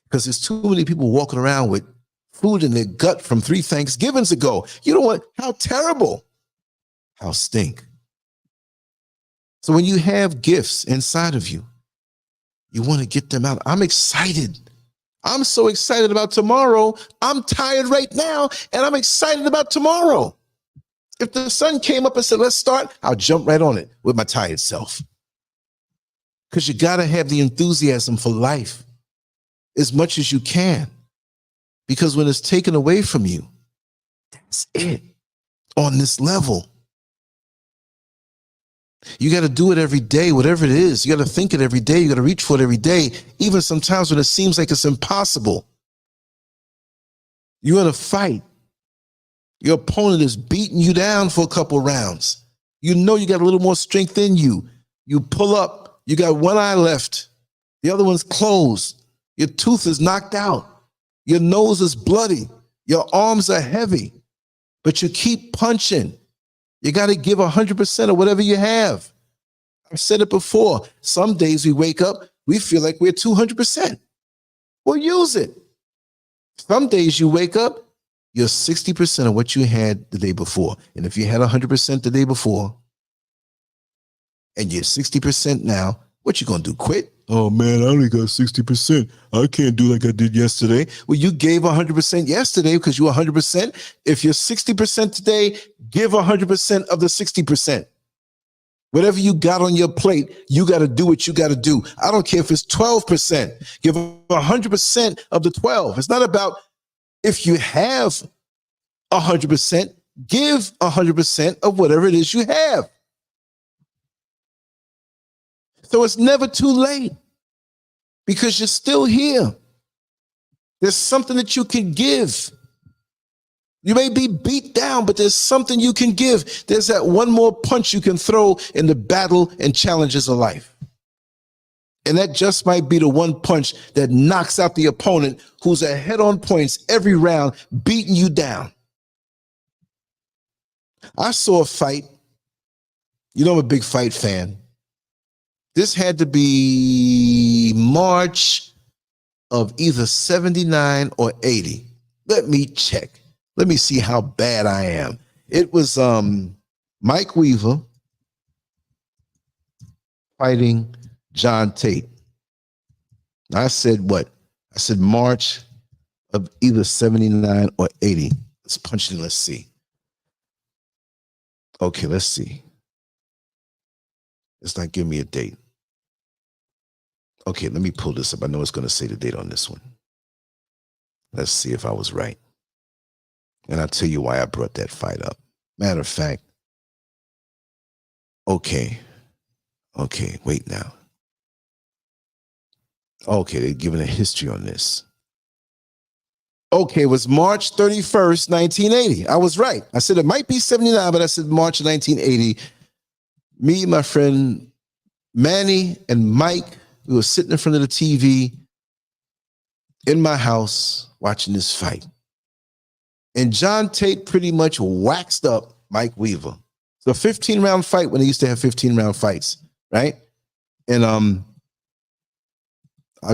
S1: Because there's too many people walking around with food in their gut from 3 Thanksgivings ago. You don't want, how terrible, how stink. So when you have gifts inside of you, you want to get them out. I'm excited. I'm so excited about tomorrow. I'm tired right now, and I'm excited about tomorrow. If the sun came up and said, let's start, I'll jump right on it with my tired self. Because you got to have the enthusiasm for life as much as you can. Because when it's taken away from you, that's it on this level. You got to do it every day, whatever it is. You got to think it every day. You got to reach for it every day, even sometimes when it seems like it's impossible. You got to fight. Your opponent is beating you down for a couple rounds. You know you got a little more strength in you. You pull up. You got one eye left. The other one's closed. Your tooth is knocked out. Your nose is bloody. Your arms are heavy. But you keep punching. You got to give 100% of whatever you have. I've said it before. Some days we wake up, we feel like we're 200%. Well, use it. Some days you wake up, you're 60% of what you had the day before. And if you had 100% the day before, and you're 60% now, what you going to do, quit? Oh, man, I only got 60%. I can't do like I did yesterday. Well, you gave 100% yesterday because you were 100%. If you're 60% today, give 100% of the 60%. Whatever you got on your plate, you got to do what you got to do. I don't care if it's 12%. Give 100% of the 12. It's not about if you have 100%, give 100% of whatever it is you have. So it's never too late because you're still here. There's something that you can give. You may be beat down, but there's something you can give. There's that one more punch you can throw in the battle and challenges of life. And that just might be the one punch that knocks out the opponent who's ahead on points every round, beating you down. I saw a fight. You know I'm a big fight fan. This had to be March of either 79 or 80. Let me check. Let me see how bad I am. It was Mike Weaver fighting John Tate. I said what? I said March of either 79 or 80. Let's punch it in. Let's see. Okay, let's see. It's not giving me a date. Okay, let me pull this up. I know it's going to say the date on this one. Let's see if I was right. And I'll tell you why I brought that fight up. Matter of fact, okay, wait now. Okay, they're giving a history on this. Okay, it was March 31st, 1980. I was right. I said it might be 79, but I said March 1980. Me, my friend Manny, and Mike, we were sitting in front of the TV in my house watching this fight. And John Tate pretty much waxed up Mike Weaver. So a 15-round fight when they used to have 15-round fights, right? And I'll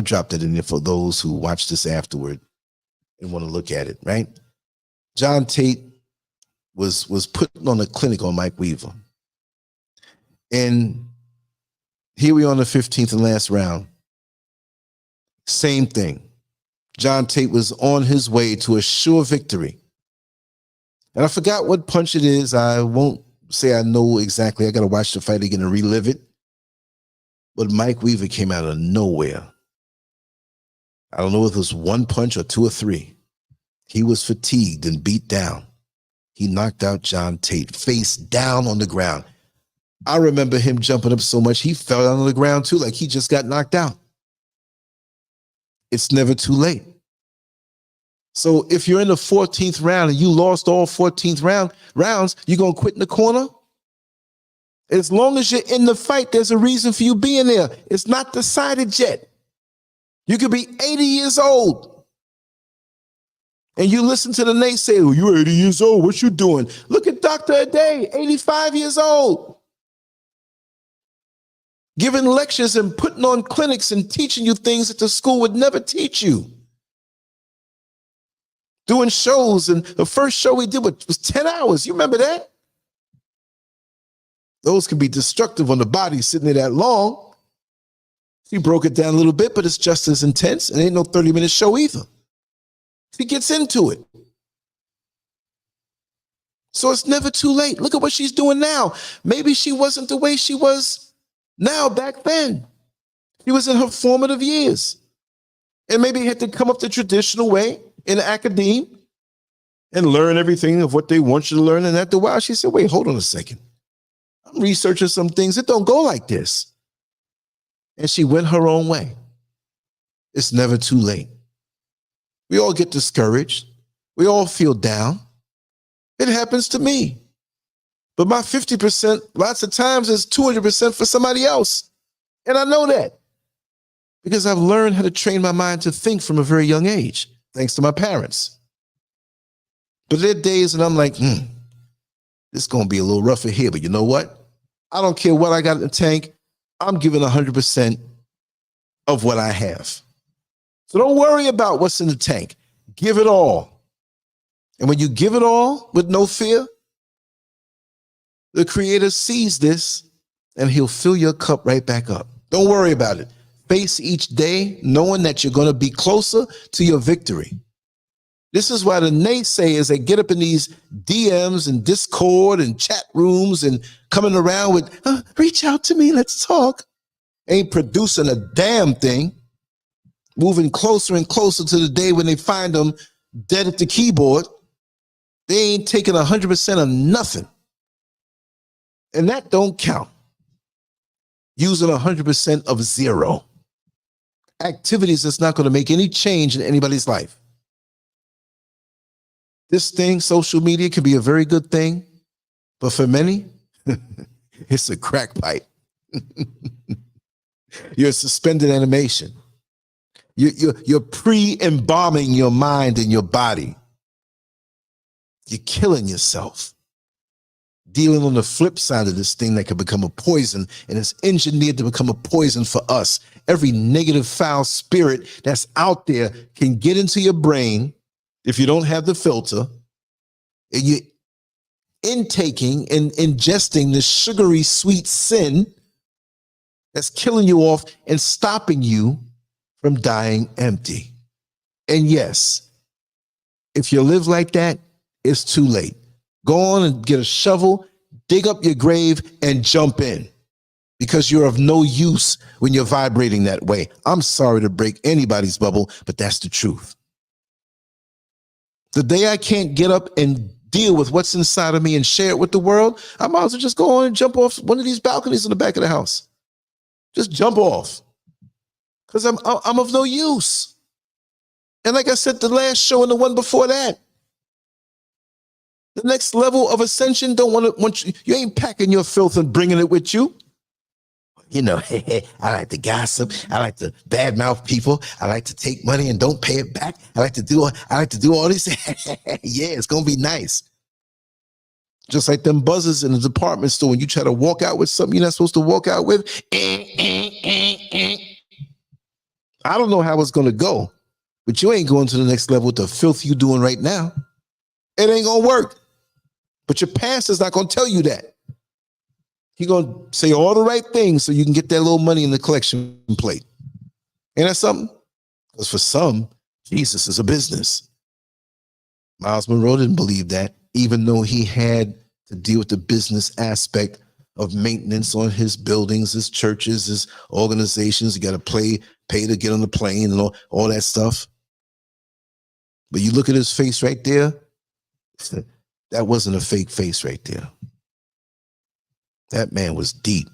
S1: drop that in there for those who watch this afterward and want to look at it, right? John Tate was putting on a clinic on Mike Weaver. And here we are on the 15th and last round. Same thing. John Tate was on his way to a sure victory. And I forgot what punch it is. I won't say I know exactly. I got to watch the fight again and relive it. But Mike Weaver came out of nowhere. I don't know if it was one punch or two or three. He was fatigued and beat down. He knocked out John Tate face down on the ground. I remember him jumping up so much, he fell down on the ground too, like he just got knocked out. It's never too late. So if you're in the 14th round and you lost all 14th rounds, you're going to quit in the corner? As long as you're in the fight, there's a reason for you being there. It's not decided yet. You could be 80 years old. And you listen to the naysayer, you're 80 years old, what you doing? Look at Dr. Aday, 85 years old. Giving lectures and putting on clinics and teaching you things that the school would never teach you. Doing shows, and the first show we did was 10 hours. You remember that? Those can be destructive on the body sitting there that long. He broke it down a little bit, but it's just as intense. And ain't no 30-minute show either. He gets into it. So it's never too late. Look at what she's doing now. Maybe she wasn't the way she was now back then. She was in her formative years. And maybe had to come up the traditional way in academia and learn everything of what they want you to learn. And after a while, she said, wait, hold on a second. I'm researching some things that don't go like this. And she went her own way. It's never too late. We all get discouraged. We all feel down. It happens to me. But my 50% lots of times is 200% for somebody else. And I know that because I've learned how to train my mind to think from a very young age, thanks to my parents. But there are days and I'm like, this is going to be a little rougher here. But you know what? I don't care what I got in the tank. I'm giving 100% of what I have. So don't worry about what's in the tank. Give it all. And when you give it all with no fear, the Creator sees this and he'll fill your cup right back up. Don't worry about it. Face each day knowing that you're going to be closer to your victory. This is why the naysayers that get up in these DMs and Discord and chat rooms and coming around with, reach out to me, let's talk, ain't producing a damn thing, moving closer and closer to the day when they find them dead at the keyboard. They ain't taking 100% of nothing. And that don't count. Using 100% of zero. Activities that's not going to make any change in anybody's life. This thing, social media, can be a very good thing, but for many, it's a crack pipe. You're a suspended animation. You're pre-embalming your mind and your body. You're killing yourself. Dealing on the flip side of this thing that could become a poison, and it's engineered to become a poison for us. Every negative, foul spirit that's out there can get into your brain if you don't have the filter, and you're intaking and ingesting this sugary, sweet sin that's killing you off and stopping you from dying empty. And yes, if you live like that, it's too late. Go on and get a shovel, dig up your grave, and jump in, because you're of no use when you're vibrating that way. I'm sorry to break anybody's bubble, but that's the truth. The day I can't get up and deal with what's inside of me and share it with the world, I might as well just go on and jump off one of these balconies in the back of the house. Just jump off, because I'm of no use. And like I said, the last show and the one before that, The next level of ascension don't want you ain't packing your filth and bringing it with you. You know, I like to gossip. I like to badmouth people. I like to take money and don't pay it back. I like to do all this. Yeah, it's gonna be nice. Just like them buzzers in the department store when you try to walk out with something you're not supposed to walk out with. I don't know how it's gonna go, but you ain't going to the next level with the filth you doing right now. It ain't gonna work. But your pastor's not gonna tell you that. He's going to say all the right things so you can get that little money in the collection plate. Ain't that something? Because for some, Jesus is a business. Miles Monroe didn't believe that, even though he had to deal with the business aspect of maintenance on his buildings, his churches, his organizations. You got to pay to get on the plane and all that stuff. But you look at his face right there, that wasn't a fake face right there. That man was deep.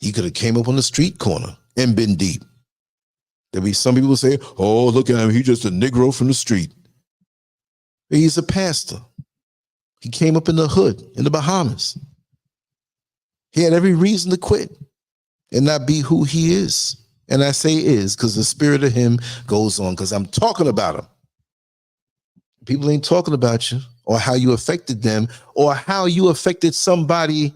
S1: He could have came up on the street corner and been deep. There'll be some people who say, oh, look at him. He's just a Negro from the street. But he's a pastor. He came up in the hood in the Bahamas. He had every reason to quit and not be who he is. And I say is because the spirit of him goes on, because I'm talking about him. People ain't talking about you or how you affected them or how you affected somebody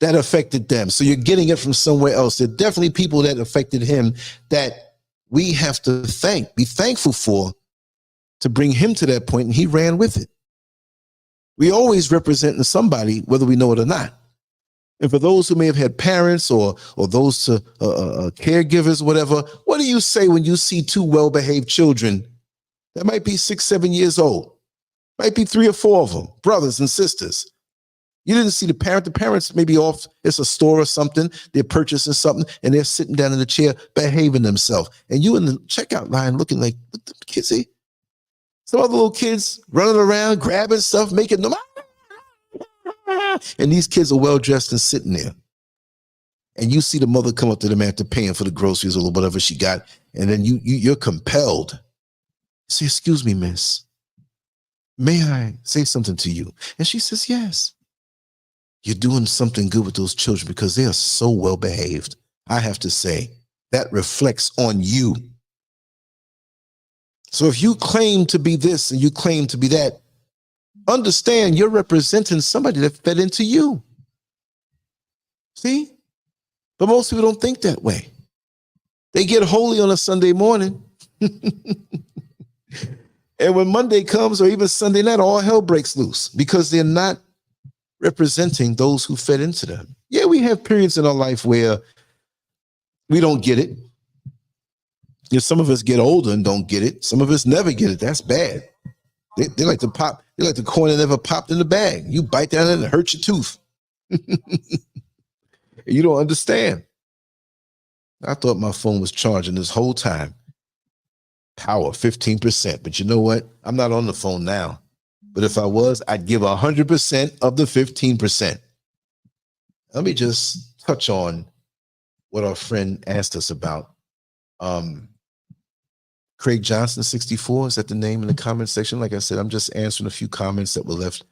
S1: that affected them. So you're getting it from somewhere else. There are definitely people that affected him that we have to be thankful for to bring him to that point, and he ran with it. We always representing somebody, whether we know it or not. And for those who may have had parents or those caregivers, whatever, what do you say when you see two well-behaved children that might be 6, 7 years old? Might be 3 or 4 of them, brothers and sisters. You didn't see the parent. The parents may be off. It's a store or something. They're purchasing something, and they're sitting down in the chair behaving themselves. And you in the checkout line looking like, what the kids see? Some other little kids running around, grabbing stuff, making them. And these kids are well-dressed and sitting there. And you see the mother come up to them after paying for the groceries or whatever she got, and then you're compelled. Say, excuse me, miss. May I say something to you? And she says, yes. You're doing something good with those children because they are so well behaved. I have to say, that reflects on you. So if you claim to be this and you claim to be that, understand you're representing somebody that fed into you. See? But most people don't think that way. They get holy on a Sunday morning. And when Monday comes or even Sunday night, all hell breaks loose because they're not representing those who fed into them. Yeah, we have periods in our life where we don't get it. Some of us get older and don't get it. Some of us never get it. That's bad. They like to pop. They like the corn that never popped in the bag. You bite down and it hurts your tooth. You don't understand. I thought my phone was charging this whole time. Power 15%. But you know what? I'm not on the phone now. But if I was, I'd give 100% of the 15%. Let me just touch on what our friend asked us about. Craig Johnson 64, is that the name in the comment section? Like I said, I'm just answering a few comments that were left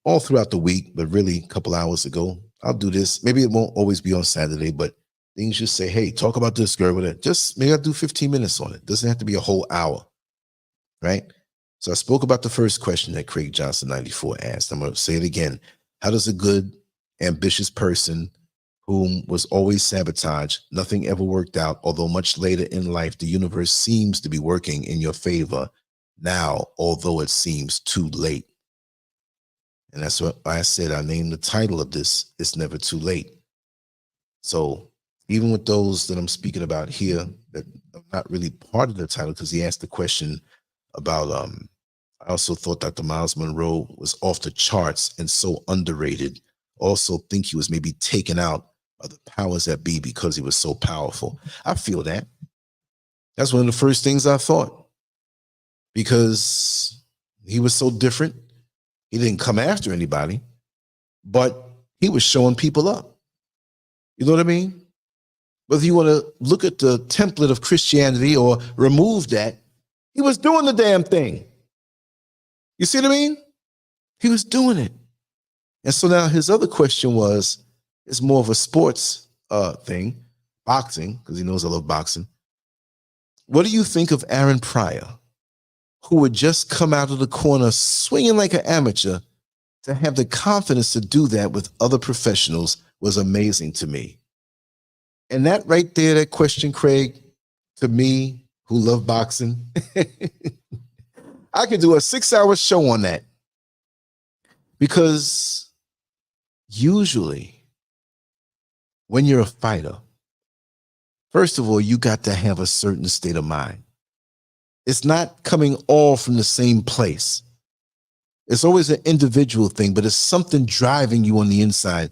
S1: all throughout the week, but really a couple hours ago. I'll do this. Maybe it won't always be on Saturday, but things just say, hey, talk about this girl with it. Just maybe I'll do 15 minutes on it. Doesn't have to be a whole hour, right? So I spoke about the first question that Craig Johnson 94 asked. I'm going to say it again. How does a good, ambitious person whom was always sabotaged, nothing ever worked out, although much later in life, the universe seems to be working in your favor now, although it seems too late? And that's what I said. I named the title of this, It's Never Too Late. So even with those that I'm speaking about here that are not really part of the title, because he asked the question about, I also thought Dr. Miles Monroe was off the charts and so underrated. Also think he was maybe taken out of the powers that be because he was so powerful. I feel that. That's one of the first things I thought, because he was so different. He didn't come after anybody, but he was showing people up. You know what I mean? Whether you want to look at the template of Christianity or remove that, he was doing the damn thing. You see what I mean? He was doing it. And so now his other question was, it's more of a sports thing, boxing, because he knows I love boxing. What do you think of Aaron Pryor, who would just come out of the corner swinging like an amateur? To have the confidence to do that with other professionals was amazing to me. And that right there, that question, Craig, to me, who love boxing, I could do a 6-hour show on that. Because usually when you're a fighter, first of all, you got to have a certain state of mind. It's not coming all from the same place. It's always an individual thing, but it's something driving you on the inside.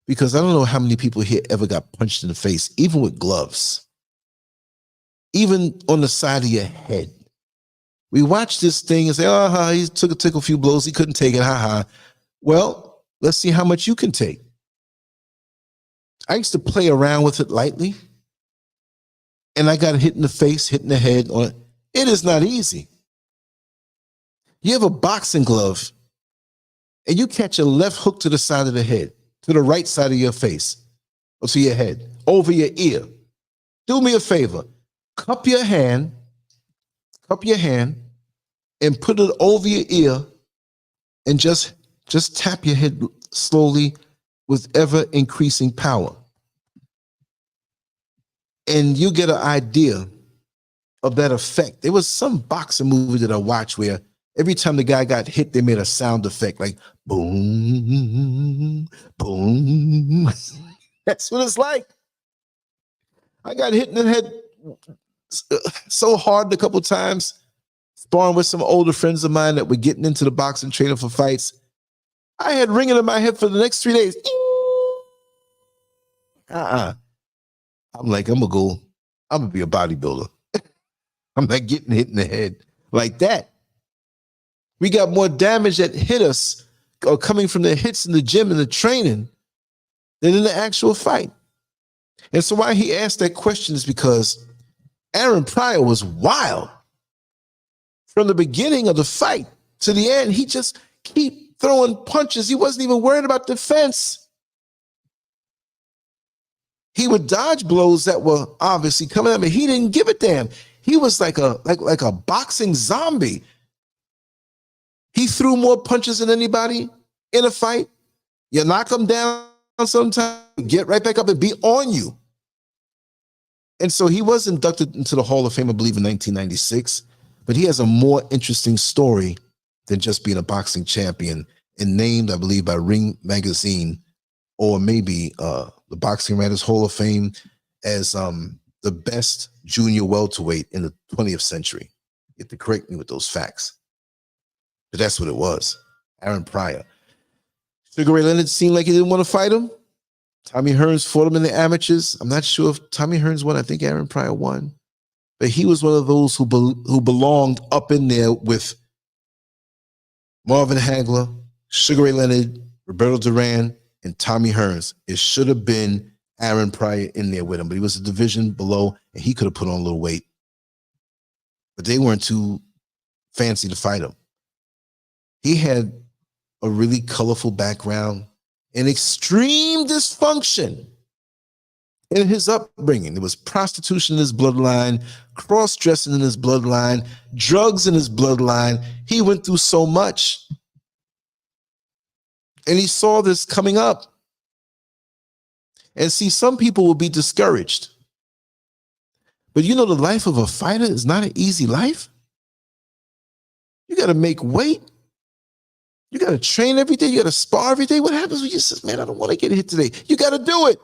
S1: Because I don't know how many people here ever got punched in the face, even with gloves, even on the side of your head. We watch this thing and say, he took a few blows. He couldn't take it. Well, let's see how much you can take. I used to play around with it lightly, and I got hit in the face, hit in the head. It is not easy. You have a boxing glove, and you catch a left hook to the side of the head, to the right side of your face, or to your head, over your ear. Do me a favor. Cup your hand, and put it over your ear, and just tap your head slowly with ever increasing power. And you get an idea of that effect. There was some boxing movie that I watched where every time the guy got hit, they made a sound effect like boom, boom. That's what it's like. I got hit in the head so hard a couple times, sparring with some older friends of mine that were getting into the boxing training for fights. I had ringing in my head for the next 3 days. I'm like, I'm gonna be a bodybuilder. I'm not getting hit in the head like that. We got more damage that hit us or coming from the hits in the gym and the training than in the actual fight. And so why he asked that question is because Aaron Pryor was wild. From the beginning of the fight to the end, he just keep throwing punches. He wasn't even worried about defense. He would dodge blows that were obviously coming at him. He didn't give a damn. He was like a boxing zombie. He threw more punches than anybody in a fight. You knock him down sometimes, get right back up and be on you. And so he was inducted into the Hall of Fame, I believe, in 1996. But he has a more interesting story than just being a boxing champion, and named, I believe, by Ring Magazine, or maybe the Boxing Writers Hall of Fame, as the best junior welterweight in the 20th century. You have to correct me with those facts. But that's what it was. Aaron Pryor. Sugar Ray Leonard seemed like he didn't want to fight him. Tommy Hearns fought him in the amateurs. I'm not sure if Tommy Hearns won. I think Aaron Pryor won. But he was one of those who belonged up in there with Marvin Hagler, Sugar Ray Leonard, Roberto Duran, and Tommy Hearns. It should have been Aaron Pryor in there with him, but he was a division below, and he could have put on a little weight. But they weren't too fancy to fight him. He had a really colorful background and extreme dysfunction in his upbringing. There was prostitution in his bloodline, cross-dressing in his bloodline, drugs in his bloodline. He went through so much. And he saw this coming up. And see, some people will be discouraged. But you know, the life of a fighter is not an easy life. You got to make weight. You got to train every day. You got to spar every day. What happens when you say, man, I don't want to get hit today? You got to do it.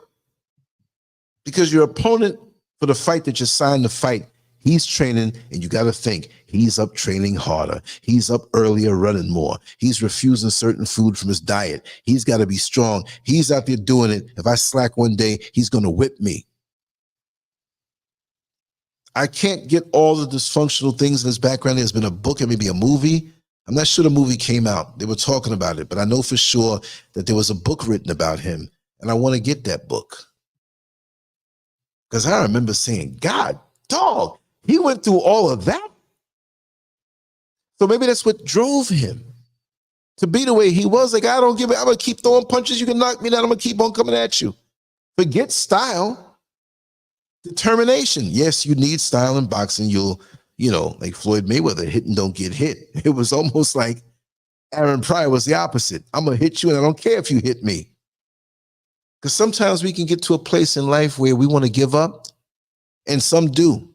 S1: Because your opponent for the fight that you signed to fight, he's training, and you got to think, he's up training harder. He's up earlier, running more. He's refusing certain food from his diet. He's got to be strong. He's out there doing it. If I slack one day, he's going to whip me. I can't get all the dysfunctional things in his background. There's been a book and maybe a movie. I'm not sure the movie came out. They were talking about it, but I know for sure that there was a book written about him, and I want to get that book. Because I remember saying, God, dog, he went through all of that? So maybe that's what drove him to be the way he was. Like, I don't give it. I'm going to keep throwing punches. You can knock me down. I'm going to keep on coming at you. Forget style. Determination. Yes, you need style in boxing. You'll, like Floyd Mayweather, hit and don't get hit. It was almost like Aaron Pryor was the opposite. I'm going to hit you and I don't care if you hit me. Because sometimes we can get to a place in life where we want to give up, and some do.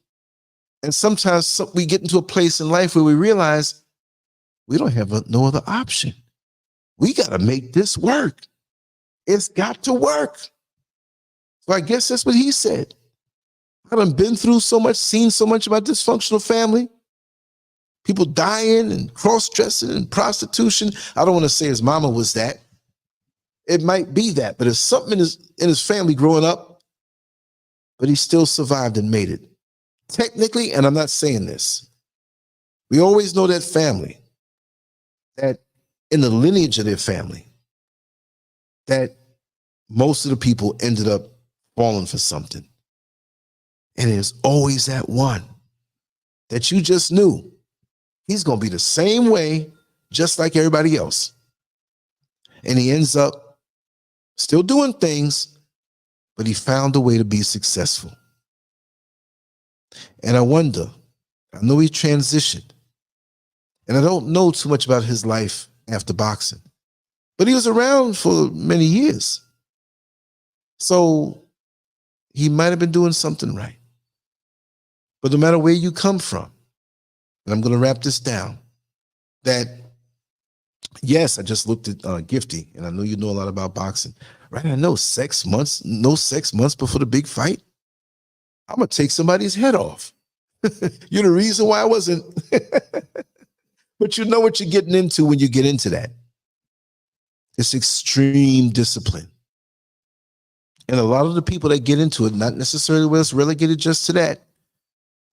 S1: And sometimes we get into a place in life where we realize we don't have no other option. We got to make this work. It's got to work. So I guess that's what he said. I done been through so much, seen so much about dysfunctional family. People dying and cross-dressing and prostitution. I don't want to say his mama was that. It might be that, but it's something in his family growing up, but he still survived and made it. Technically, and I'm not saying this, we always know that family, that in the lineage of their family, that most of the people ended up falling for something. And there's always that one that you just knew he's going to be the same way, just like everybody else. And he ends up still doing things, but he found a way to be successful. And I wonder, I know he transitioned, and I don't know too much about his life after boxing, but he was around for many years. So he might have been doing something right. But no matter where you come from, and I'm going to wrap this down, that yes, I just looked at Gifty, and I know you know a lot about boxing, right? I know no sex months before the big fight. I'm going to take somebody's head off. You're the reason why I wasn't. But you know what you're getting into when you get into that. It's extreme discipline. And a lot of the people that get into it, not necessarily where it's relegated just to that,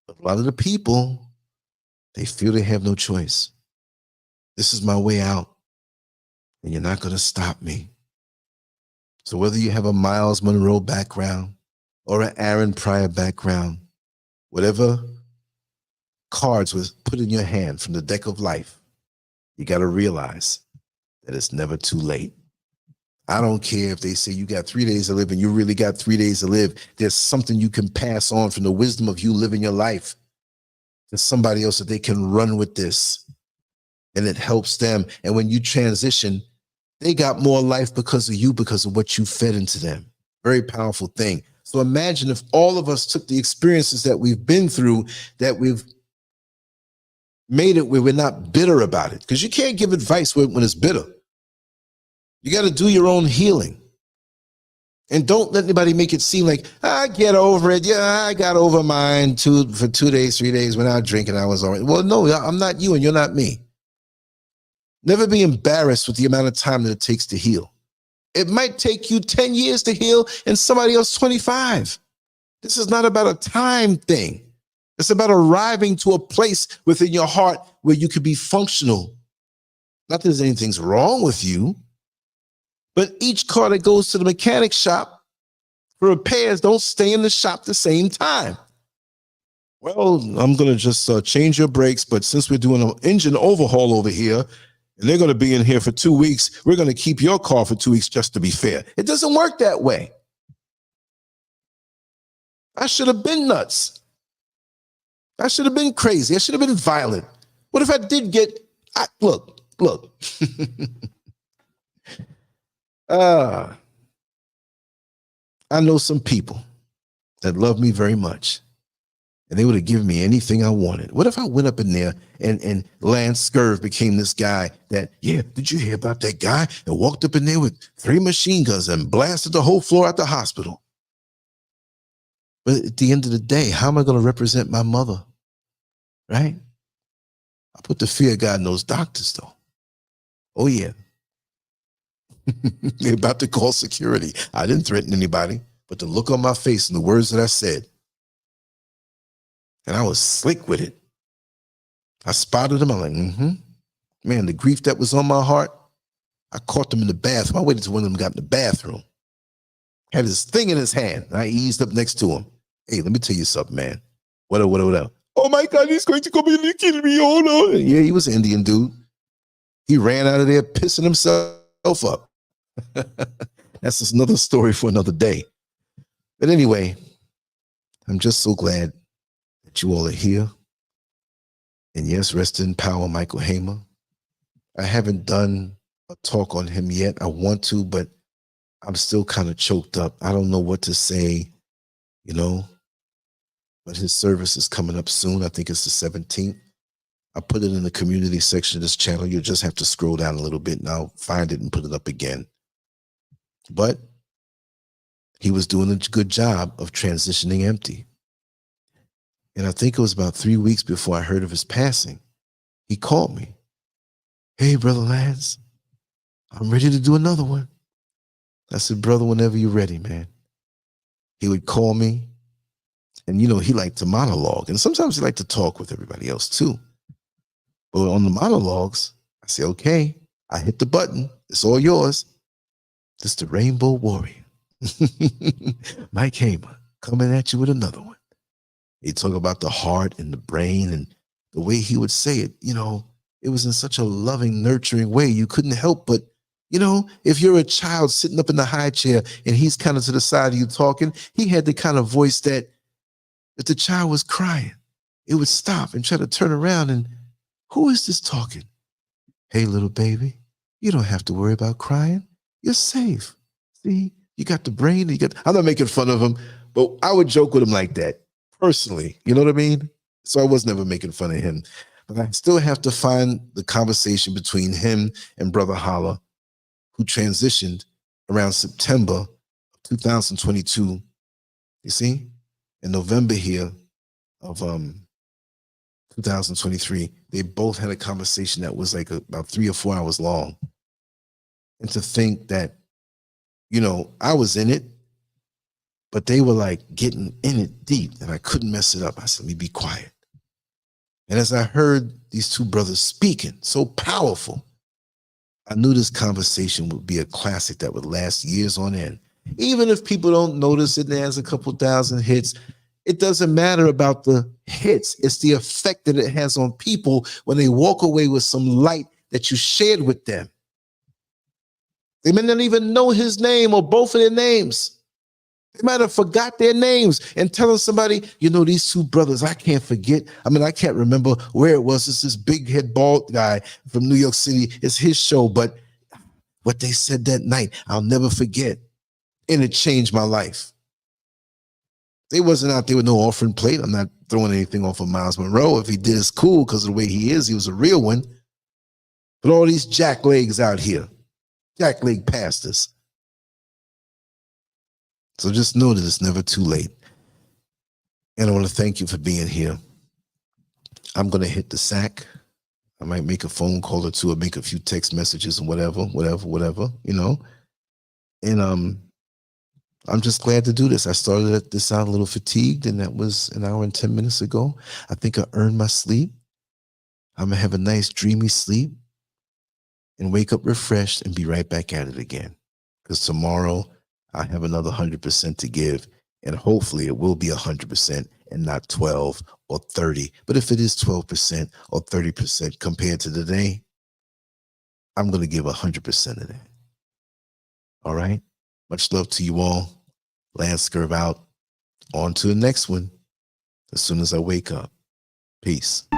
S1: but a lot of the people, they feel they have no choice. This is my way out, and you're not going to stop me. So whether you have a Miles Monroe background or an Aaron Pryor background, whatever cards was put in your hand from the deck of life, you got to realize that it's never too late. I don't care if they say you got 3 days to live and you really got 3 days to live. There's something you can pass on from the wisdom of you living your life to somebody else that they can run with this. And it helps them. And when you transition, they got more life because of you, because of what you fed into them. Very powerful thing. So imagine if all of us took the experiences that we've been through, that we've made it where we're not bitter about it. Because you can't give advice when it's bitter. You got to do your own healing. And don't let anybody make it seem like, I get over it. Yeah, I got over mine for 2 days, 3 days when I was drinking, I was all right. Well, no, I'm not you and you're not me. Never be embarrassed with the amount of time that it takes to heal. It might take you 10 years to heal and somebody else 25. This is not about a time thing. It's about arriving to a place within your heart where you could be functional. Not that there's anything's wrong with you, but each car that goes to the mechanic shop for repairs don't stay in the shop the same time. Well, I'm going to just change your brakes, but since we're doing an engine overhaul over here, and they're going to be in here for 2 weeks, we're going to keep your car for 2 weeks just to be fair. It doesn't work that way. I should have been nuts. I should have been crazy. I should have been violent. What if I did look. I know some people that love me very much, and they would have given me anything I wanted. What if I went up in there and Lancescurv became this guy that, yeah, did you hear about that guy? And walked up in there with 3 machine guns and blasted the whole floor at the hospital. But at the end of the day, how am I going to represent my mother? Right? I put the fear of God in those doctors, though. Oh, yeah. They're about to call security. I didn't threaten anybody, but the look on my face and the words that I said, and I was slick with it. I spotted them. I'm like, Man, the grief that was on my heart, I caught them in the bathroom. I waited till one of them got in the bathroom. Had this thing in his hand. I eased up next to him. Hey, let me tell you something, man. What up? Oh my God, he's going to come in and kill me. Oh no. Yeah, he was an Indian dude. He ran out of there pissing himself up. That's just another story for another day. But anyway, I'm just so glad that you all are here. And yes, rest in power, Michael Hamer. I haven't done a talk on him yet. I want to, but I'm still kind of choked up. I don't know what to say, you know, but his service is coming up soon. I think it's the 17th. I put it in the community section of this channel. You'll just have to scroll down a little bit and I'll find it and put it up again. But he was doing a good job of transitioning empty. And I think it was about 3 weeks before I heard of his passing. He called me. Hey, Brother Lance, I'm ready to do another one. I said, brother, whenever you're ready, man. He would call me. And, you know, he liked to monologue. And sometimes he liked to talk with everybody else, too. But on the monologues, I say, okay, I hit the button. It's all yours. This is the Rainbow Warrior. Mike Hamer coming at you with another one. He'd talk about the heart and the brain and the way he would say it. You know, it was in such a loving, nurturing way. You couldn't help but, you know, if you're a child sitting up in the high chair and he's kind of to the side of you talking, he had the kind of voice that if the child was crying, it would stop and try to turn around and, who is this talking? Hey, little baby, you don't have to worry about crying. You're safe. See, you got the brain. I'm not making fun of him, but I would joke with him like that personally. You know what I mean? So I was never making fun of him. But I still have to find the conversation between him and Brother Holla, who transitioned around September 2022. You see? In November here of 2023, they both had a conversation that was like about 3 or 4 hours long. And to think that, you know, I was in it, but they were like getting in it deep and I couldn't mess it up. I said, let me be quiet. And as I heard these two brothers speaking, so powerful, I knew this conversation would be a classic that would last years on end. Even if people don't notice it and it has a couple thousand hits, it doesn't matter about the hits. It's the effect that it has on people when they walk away with some light that you shared with them. They may not even know his name or both of their names. They might have forgot their names and telling somebody, you know, these two brothers, I can't forget. I mean, I can't remember where it was. It's this big head bald guy from New York City. It's his show, but what they said that night, I'll never forget. And it changed my life. They wasn't out there with no offering plate. I'm not throwing anything off of Miles Monroe. If he did, it's cool because of the way he is. He was a real one. But all these jacklegs out here, jackleg pastors. So just know that it's never too late. And I want to thank you for being here. I'm going to hit the sack. I might make a phone call or two or make a few text messages and whatever, you know. And I'm just glad to do this. I started this out a little fatigued, and that was an hour and 10 minutes ago. I think I earned my sleep. I'm going to have a nice dreamy sleep and wake up refreshed and be right back at it again. Because tomorrow I have another 100% to give, and hopefully it will be 100% and not 12 or 30. But if it is 12% or 30% compared to today, I'm going to give 100% of that. All right? Much love to you all. Lancescurv out. On to the next one as soon as I wake up. Peace.